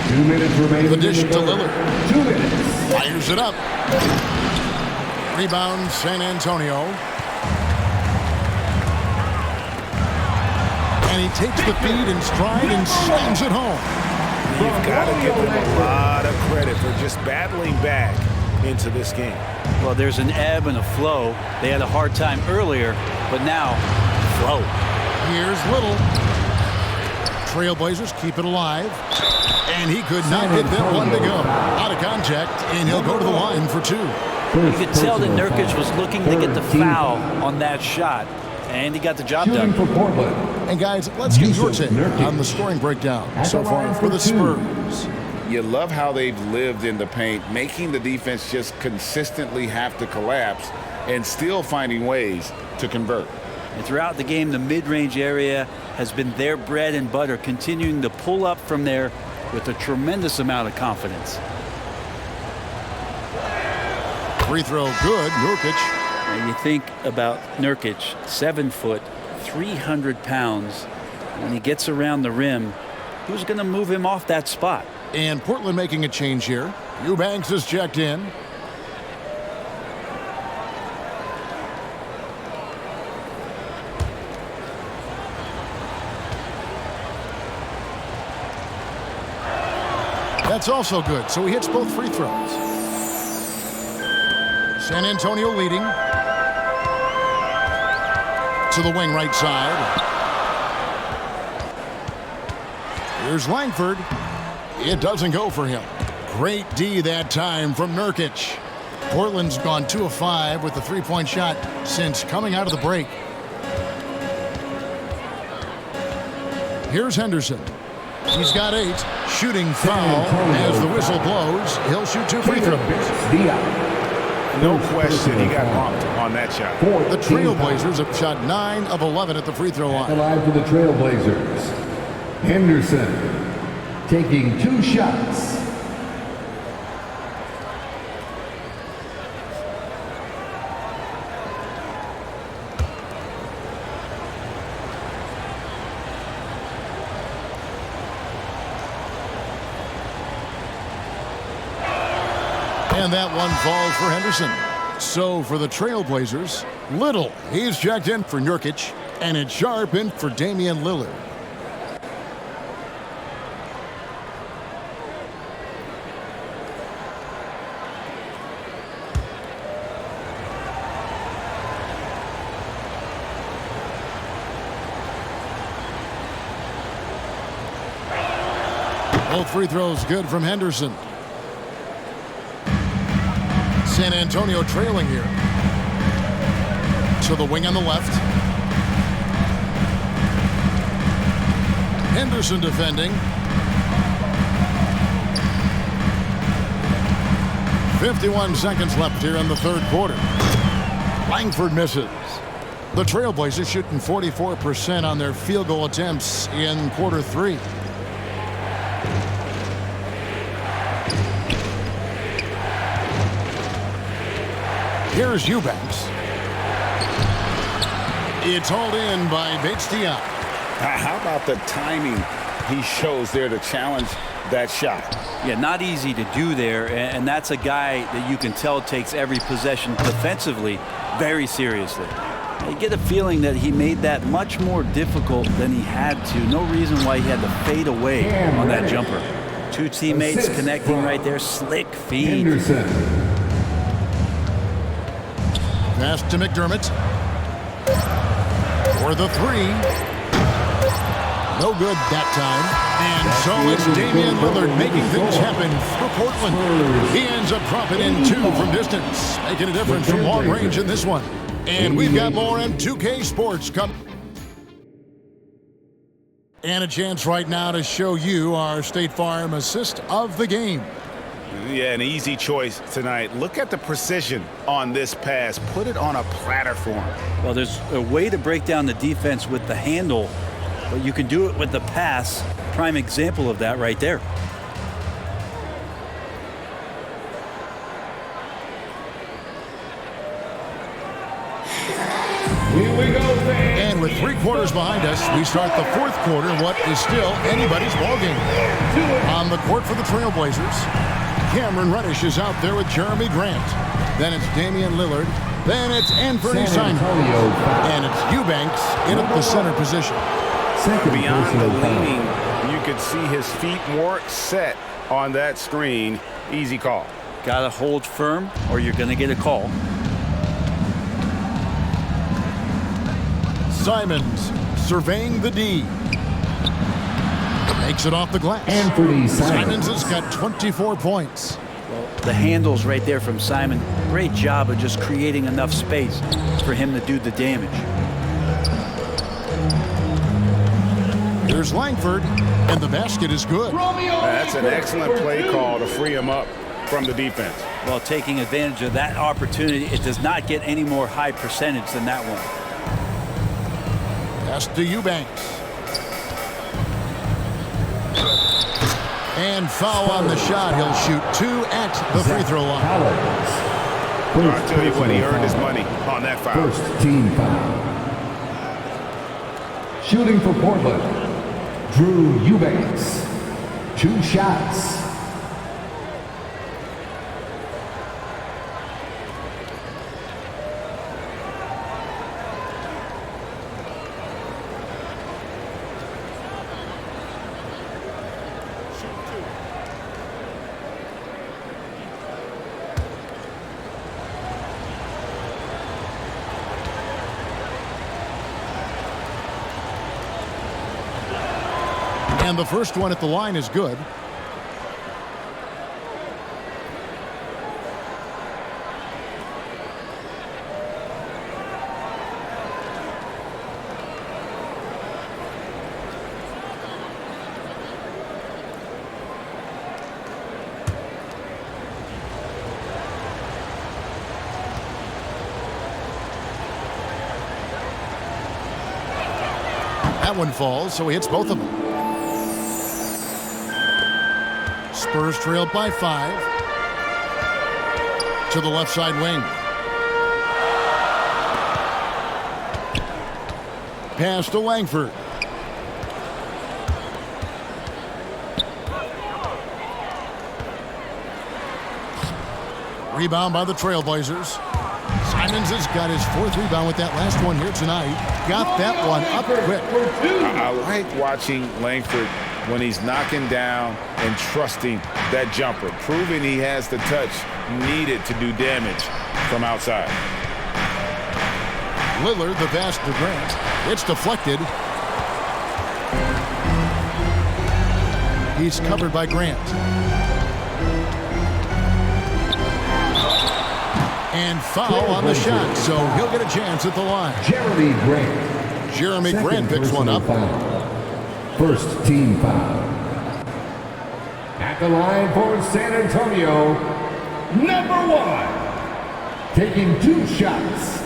2 minutes remaining. The dish to Lillard. 2 minutes. Fires it up. Rebound, San Antonio. And he takes the feed in stride and slams it home. You've got to give them a lot of credit for just battling back into this game. Well, there's an ebb and a flow. They had a hard time earlier, but now, flow. Here's Little. Trailblazers keep it alive. And he could not get that one to go. Out of contact, and he'll go to the line for 2. You could tell that Nurkic was looking to get the foul on that shot, and he got the job done. For Portland. And guys, let's get your take on the scoring breakdown so far for the Spurs. You love how they've lived in the paint, making the defense just consistently have to collapse and still finding ways to convert. And throughout the game, the mid-range area has been their bread and butter, continuing to pull up from there with a tremendous amount of confidence. Free throw good, Nurkic. And you think about Nurkic, 7 foot, 300 pounds. When he gets around the rim, who's going to move him off that spot? And Portland making a change here. Eubanks is checked in. That's also good, so he hits both free throws. San Antonio leading. To the wing right side. Here's Langford. It doesn't go for him. Great D that time from Nurkic. Portland's gone 2 of 5 with the three-point shot since coming out of the break. Here's Henderson. He's got 8. Shooting foul as the whistle blows. He'll shoot 2 free throws. No question he got bumped on that shot. The Trailblazers have shot 9 of 11 at the free throw line. Alive for the Trailblazers. Henderson taking 2 shots. And that one falls for Henderson. So for the Trailblazers, Little, he's checked in for Nurkic, and it's Sharp in for Damian Lillard. Both free throws good from Henderson. San Antonio trailing here. To the wing on the left. Henderson defending. 51 seconds left here in the third quarter. Langford misses. The Trailblazers shooting 44% on their field goal attempts in quarter 3. Here's Eubanks. It's hauled in by Bates-Diop. How about the timing he shows there to challenge that shot? Yeah, not easy to do there, and that's a guy that you can tell takes every possession defensively very seriously. You get a feeling that he made that much more difficult than he had to. No reason why he had to fade away on that jumper. 2 teammates connecting right there. Slick feed. Henderson. Pass to McDermott. For the 3. No good that time. And so it's Damian Lillard making things happen for Portland. He ends up dropping in 2 from distance, making a difference from long range in this one. And we've got more M2K Sports coming. And a chance right now to show you our State Farm assist of the game. Yeah, an easy choice tonight. Look at the precision on this pass. Put it on a platter for him. Well, there's a way to break down the defense with the handle, but you can do it with the pass. Prime example of that right there. Here we go, fans. And with 3 quarters behind us, we start the 4th quarter in what is still anybody's ballgame. On the court for the Trailblazers, Cameron Reddish is out there with Jeremy Grant. Then it's Damian Lillard. Then it's Anthony Simon. And it's Eubanks in at the center position. Beyond the leaning, you could see his feet more set on that screen. Easy call. Got to hold firm or you're going to get a call. Simons surveying the D. Makes it off the glass. Anthony Simons has got 24 points. Well, the handles right there from Simon. Great job of just creating enough space for him to do the damage. Here's Langford, and the basket is good. That's an excellent play call to free him up from the defense. Well, taking advantage of that opportunity, it does not get any more high percentage than that one. Pass to Eubanks. And foul on the shot. He'll shoot 2 at the free throw line. I'll tell you what, he earned his money on that foul. First team foul. Shooting for Portland, Drew Eubanks. 2 shots. And the first one at the line is good. That one falls, so he hits both of them. Spurs trailed by 5. To the left side wing. Pass to Langford. Rebound by the Trailblazers. Simons has got his 4th rebound with that last one here tonight. Got that one up quick. I like watching Langford when he's knocking down and trusting that jumper, proving he has the touch needed to do damage from outside. Lillard, the pass to Grant. It's deflected. He's covered by Grant. And foul on the shot, so he'll get a chance at the line. Jeremy Grant. Jeremy Grant picks one up. First team foul. At the line for San Antonio, number 1. Taking 2 shots.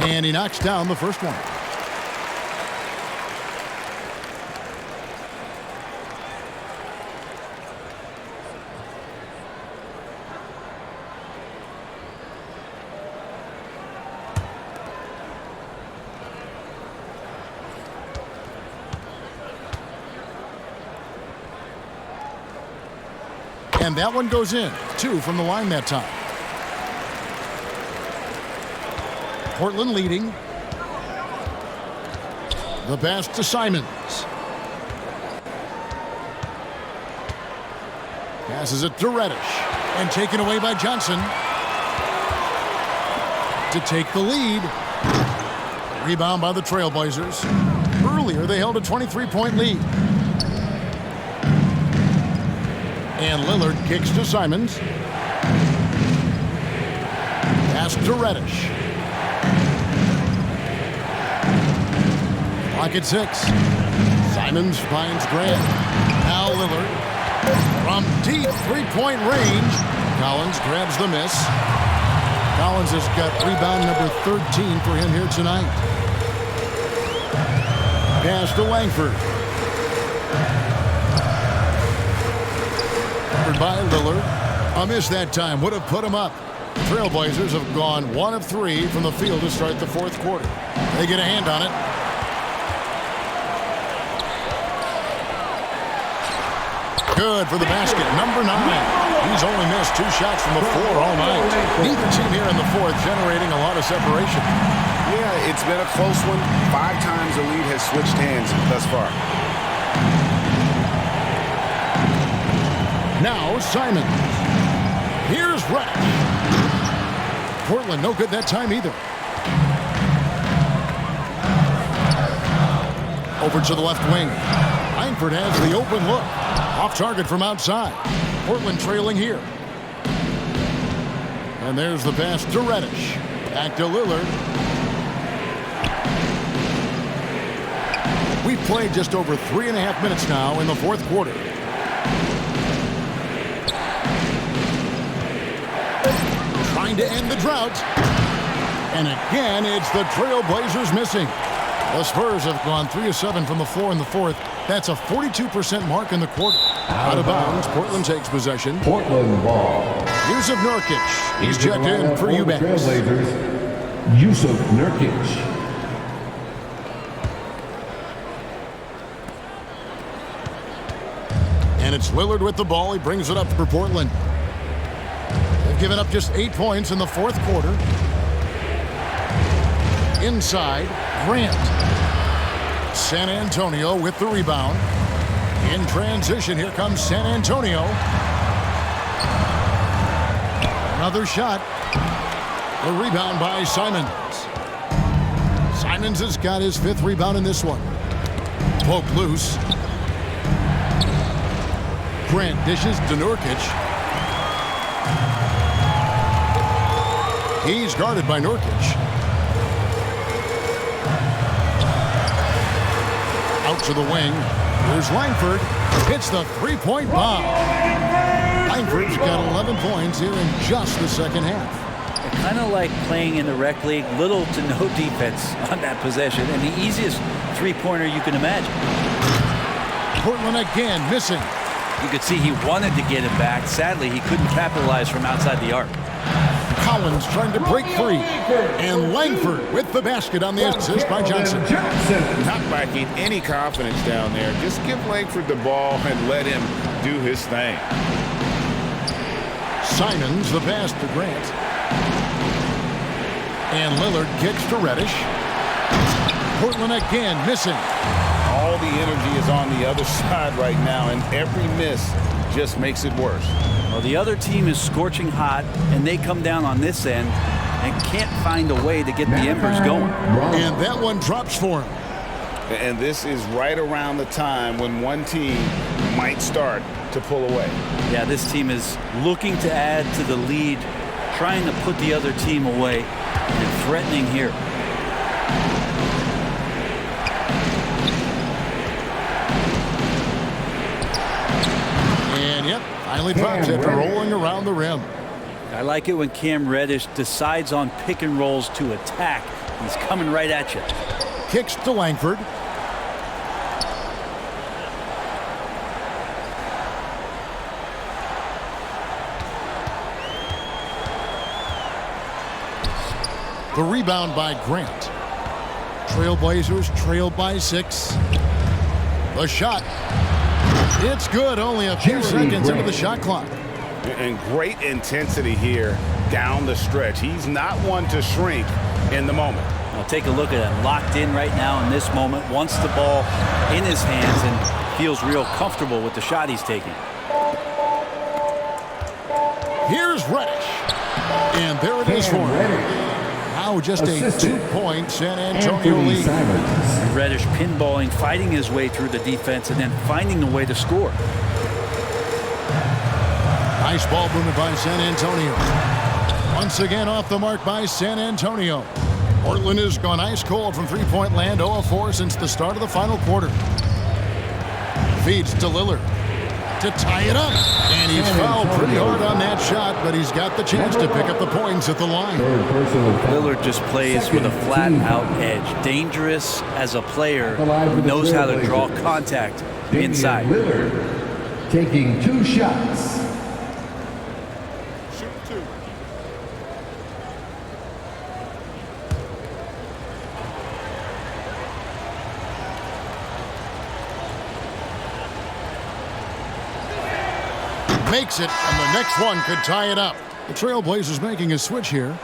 And he knocks down the first one. And that one goes in. 2 from the line that time. Portland leading. The pass to Simons. Passes it to Reddish. And taken away by Johnson. To take the lead. Rebound by the Trailblazers. Earlier, they held a 23-point lead. And Lillard kicks to Simons. Pass to Reddish. Clock at 6. Simons finds Grant. Now Lillard. From deep 3-point range. Collins grabs the miss. Collins has got rebound number 13 for him here tonight. Pass to Langford. By Lillard. A miss that time would have put him up. Trailblazers have gone 1 of 3 from the field to start the 4th quarter. They get a hand on it. Good for the basket. Number 9. He's only missed 2 shots from the floor all night. Neither team here in the fourth generating a lot of separation. Yeah, it's been a close one. 5 times the lead has switched hands thus far. Now Simons. Here's Reddish. Portland no good that time either. Over to the left wing. Langford has the open look. Off target from outside. Portland trailing here. And there's the pass to Reddish. Back to Lillard. We've played just over 3.5 minutes now in the fourth quarter. Trying to end the drought. And again, it's the Trailblazers missing. The Spurs have gone 3 of 7 from the floor in the fourth. That's a 42% mark in the quarter. Out of bounds, Portland takes possession. Portland ball. Yusuf Nurkic. He's checked in for Eubanks. Trailblazers, Yusuf Nurkic. And it's Lillard with the ball. He brings it up for Portland. They've given up just 8 points in the fourth quarter. Inside, Grant. San Antonio with the rebound. In transition, here comes San Antonio. Another shot. The rebound by Simons. Simons has got his 5th rebound in this one. Poke loose. Grant dishes to Nurkic. He's guarded by Nurkic. Out to the wing. Here's Langford. Hits the 3-point bomb. Langford's got 11 points here in just the second half. Kind of like playing in the rec league, little to no defense on that possession, and the easiest 3-pointer you can imagine. Portland again missing. You could see he wanted to get it back. Sadly, he couldn't capitalize from outside the arc. Collins trying to break free. And Langford with the basket on the assist by Johnson. Not lacking any confidence down there. Just give Langford the ball and let him do his thing. Simons the pass to Grant. And Lillard kicks to Reddish. Portland again missing. All the energy is on the other side right now, and every miss just makes it worse. Well, the other team is scorching hot, and they come down on this end and can't find a way to get the embers going. And that one drops for him. And this is right around the time when one team might start to pull away. Yeah, this team is looking to add to the lead, trying to put the other team away, and threatening here. And yep, finally drops after rolling around the rim. I like it when Cam Reddish decides on pick and rolls to attack. He's coming right at you. Kicks to Langford. The rebound by Grant. Trailblazers trailed by 6. The shot. It's good. Only a few seconds into the shot clock. And great intensity here down the stretch. He's not one to shrink in the moment. Now take a look at him. Locked in right now in this moment. Wants the ball in his hands and feels real comfortable with the shot he's taking. Here's Reddish. And there it is for him. Now just a 2-point San Antonio lead. Reddish pinballing, fighting his way through the defense, and then finding a way to score. Nice ball movement by San Antonio. Once again off the mark by San Antonio. Portland has gone ice cold from 3-point land, 0 of 4 since the start of the final quarter. Feeds to Lillard to tie it up. And he's fouled pretty hard on that shot, but he's got the chance to pick up the points at the line. Lillard just plays with a flat-out edge. Dangerous as a player who knows how to draw contact inside. Lillard taking 2 shots. Makes it, and the next one could tie it up. The Trailblazers making a switch here.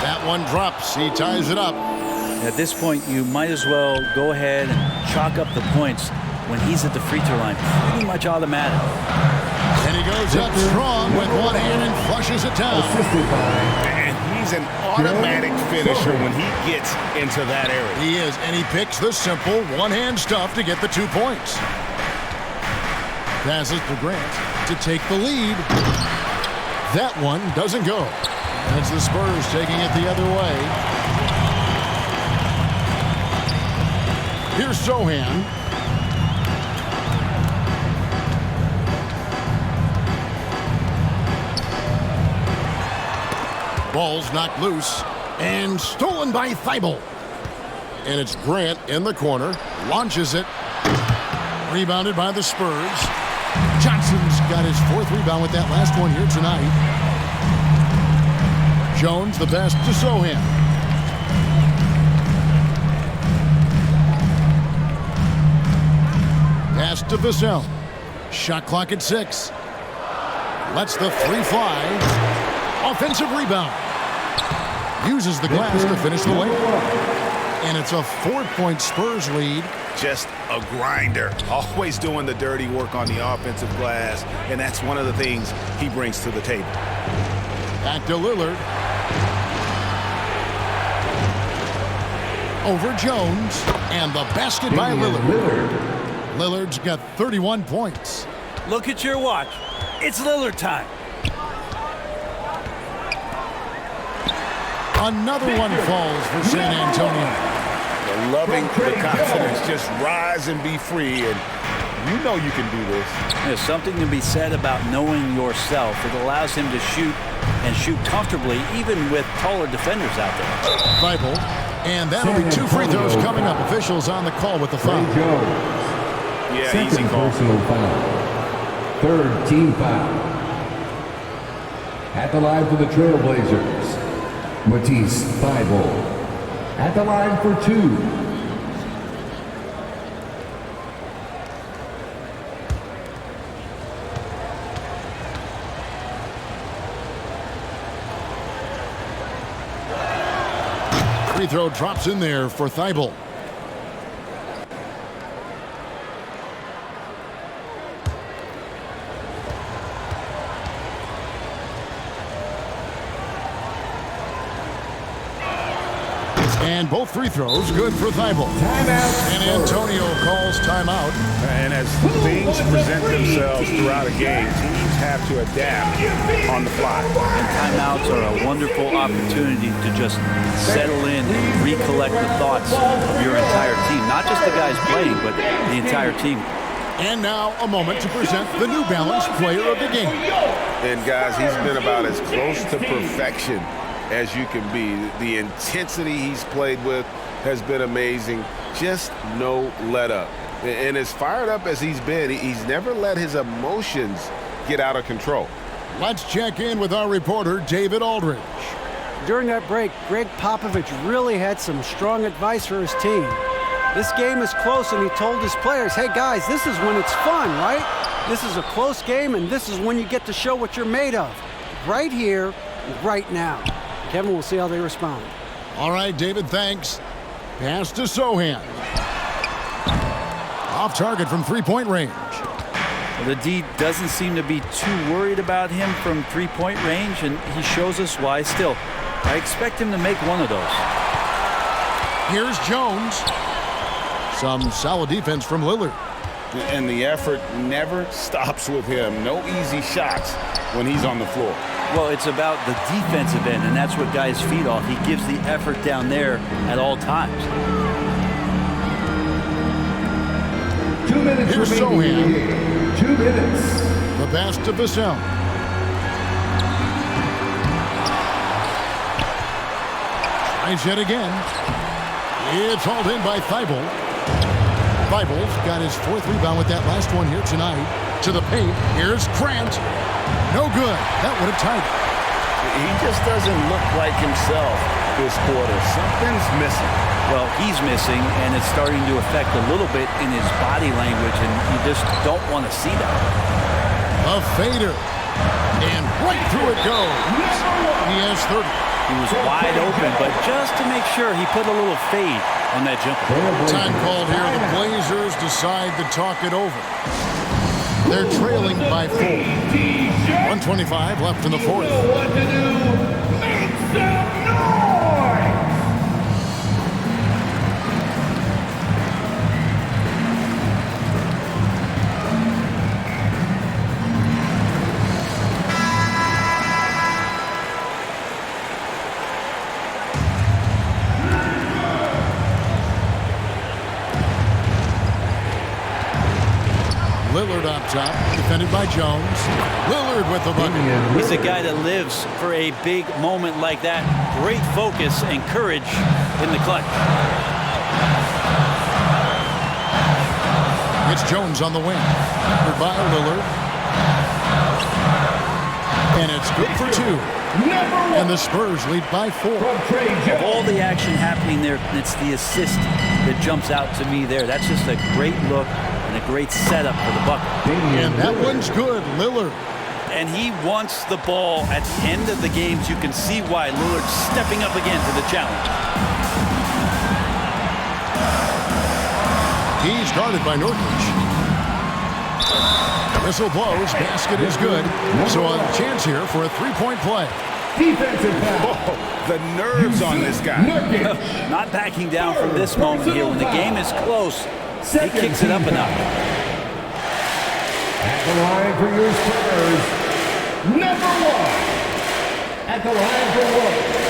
That one drops. He ties it up. At this point, you might as well go ahead and chalk up the points when he's at the free throw line. Pretty much automatic. And he goes up strong with one hand and flushes it down. And he's an automatic finisher when he gets into that area. He is, and he picks the simple one-hand stuff to get the 2 points. Passes to Grant to take the lead. That one doesn't go. And it's the Spurs taking it the other way. Here's Sohan. Ball's knocked loose and stolen by Thibault. And it's Grant in the corner. Launches it. Rebounded by the Spurs. Johnson's got his 4th rebound with that last one here tonight. Jones the best to Sohan. Pass to Vassell. Shot clock at 6. Lets the 3 fly. Offensive rebound. Uses the glass to finish the layup. And it's a 4-point Spurs lead. Just a grinder. Always doing the dirty work on the offensive glass. And that's one of the things he brings to the table. Back to Lillard. Over Jones. And the basket by Lillard. Lillard's got 31 points. Look at your watch. It's Lillard time. Another one falls for San Antonio. They're loving the confidence. Just rise and be free. And you know you can do this. There's something to be said about knowing yourself. It allows him to shoot and shoot comfortably, even with taller defenders out there. Thibault. And that'll be 2 free throws coming up. Officials on the call with the foul. Yeah, Second easy call. personal foul. 3rd team foul. At the line for the Trailblazers, Matisse Thibault. At the line for 2. Free throw drops in there for Thibault. And both free throws good for Thibault. And Antonio calls timeout. And as things present themselves throughout a game, teams have to adapt on the fly. And timeouts are a wonderful opportunity to just settle in and recollect the thoughts of your entire team. Not just the guys playing, but the entire team. And now a moment to present the New Balance Player of the Game. And guys, he's been about as close to perfection as you can be. The intensity he's played with has been amazing. Just no let up. And as fired up as he's been, he's never let his emotions get out of control. Let's check in with our reporter, David Aldridge. During that break, Greg Popovich really had some strong advice for his team. This game is close, and he told his players, hey guys, this is when it's fun, right? This is a close game, and this is when you get to show what you're made of. Right here, right now. Kevin, we'll see how they respond. All right, David, thanks. Pass to Sohan. Off target from 3-point range. Well, the D doesn't seem to be too worried about him from 3-point range, and he shows us why. Still, I expect him to make one of those. Here's Jones. Some solid defense from Lillard. And the effort never stops with him. No easy shots when he's on the floor. Well, it's about the defensive end, and that's what guys feed off. He gives the effort down there at all times. 2 minutes Here's remaining. Sohan. 2 minutes. The pass to Vassell. Tries yet again. It's hauled in by Thibault. Thibault got his 4th rebound with that last one here tonight. To the paint. Here's Grant. No good. That would have tied it. He just doesn't look like himself this quarter. Something's missing. Well, he's missing, and it's starting to affect a little bit in his body language, and you just don't want to see that. A fader. And right through it goes. He has 30. He was wide open, but just to make sure, he put a little fade on that jumper. Time called here. The Blazers decide to talk it over. They're trailing by 4. 1:25 left in the 4th. What to do? Make some noise! Lillard up top, defended by Jones. Lillard with the bucket. He's a guy that lives for a big moment like that. Great focus and courage in the clutch. It's Jones on the wing. Covered by Lillard. And it's good for 2. And the Spurs lead by 4. Of all the action happening there, it's the assist that jumps out to me there. That's just a great look and a great setup for the bucket. And that one's good, Lillard. And he wants the ball at the end of the games. You can see why Lillard's stepping up again to the challenge. He's guarded by Nurkic. The whistle blows, basket is good. So a chance here for a 3-point play. Defensive foul. Oh, the nerves on this guy. Not backing down from this moment here. When the game is close, he kicks it up a notch. At the line for your Spurs, number 1. At the line for 1.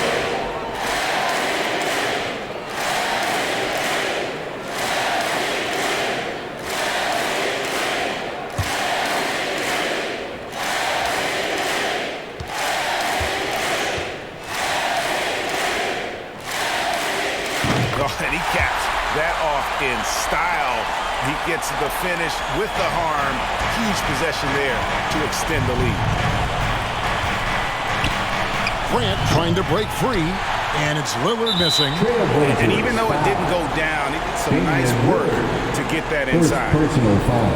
And he caps that off in style. He gets the finish with the arm. Huge possession there to extend the lead. Grant trying to break free, and it's Lillard missing. And even though it didn't go down, he did some nice work to get that inside. Personal foul.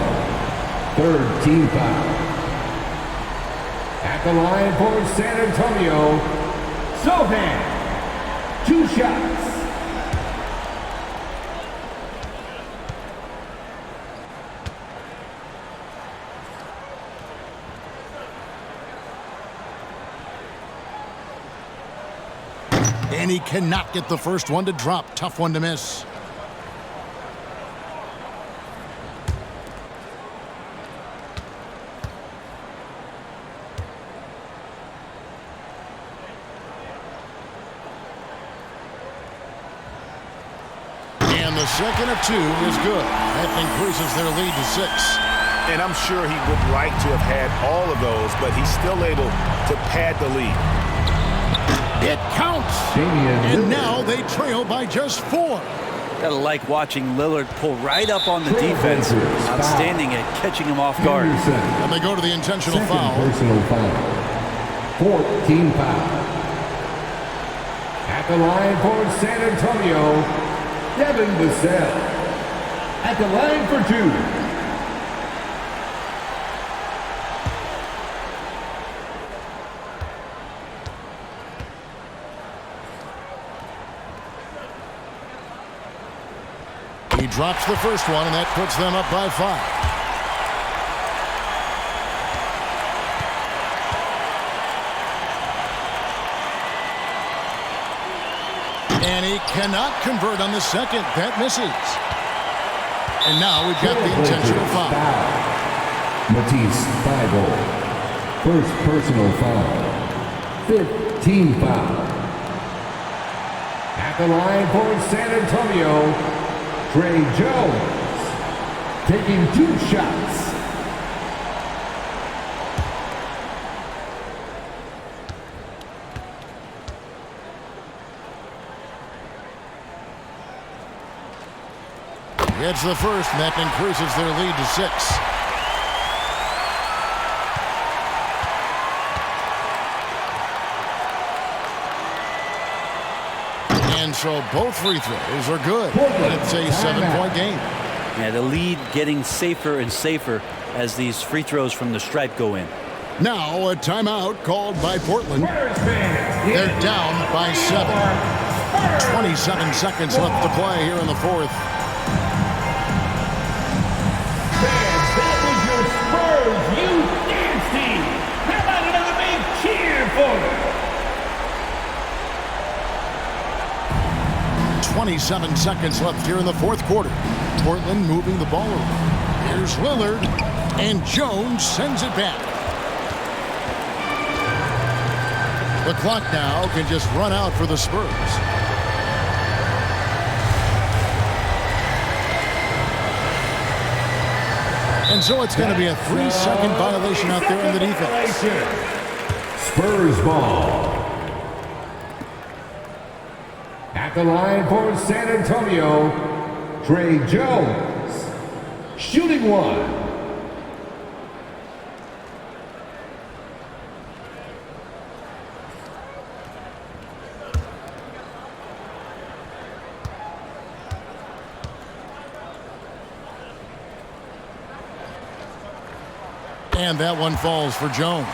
3rd team foul. At the line for San Antonio, Sohan. 2 shots. And he cannot get the first one to drop. Tough one to miss. And the second of 2 is good. That increases their lead to 6. And I'm sure he would like to have had all of those, but he's still able to pad the lead. It counts. And now they trail by just 4. Gotta like watching Lillard pull right up on the defense. Outstanding at catching him off guard. And they go to the intentional foul. Personal foul. 4th team foul. At the line for San Antonio, Devin Vassell. At the line for 2. He drops the first one, and that puts them up by 5. And he cannot convert on the second. That misses. And now we've got the intentional foul. Matisse Thibault. 1st personal foul. 5th team foul. At the line for San Antonio, Trey Jones, taking 2 shots. It's the first, and that increases their lead to 6. And so both free throws are good. It's a 7-point game. Yeah, the lead getting safer and safer as these free throws from the stripe go in. Now a timeout called by Portland. They're down by 7. 27 seconds left to play here in the fourth. Fans, that was your Spurs Youth Dance Team. How about another big cheer for them? 27 seconds left here in the fourth quarter. Portland moving the ball over. Here's Lillard, and Jones sends it back. The clock now can just run out for the Spurs. And so it's going to be a 3-second violation out there in the defense. Spurs ball. At the line for San Antonio, Trey Jones, shooting one. And that one falls for Jones.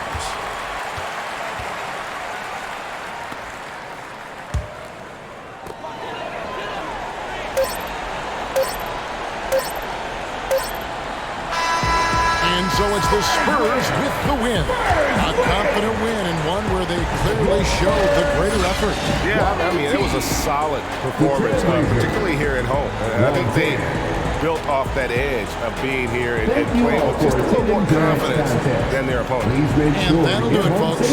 And so it's the Spurs with the win. A confident win, and one where they clearly showed the greater effort. Yeah, I mean, it was a solid performance, particularly here at home. I think they built off that edge of being here and playing with just a little more confidence than their opponent. And that'll do it, folks.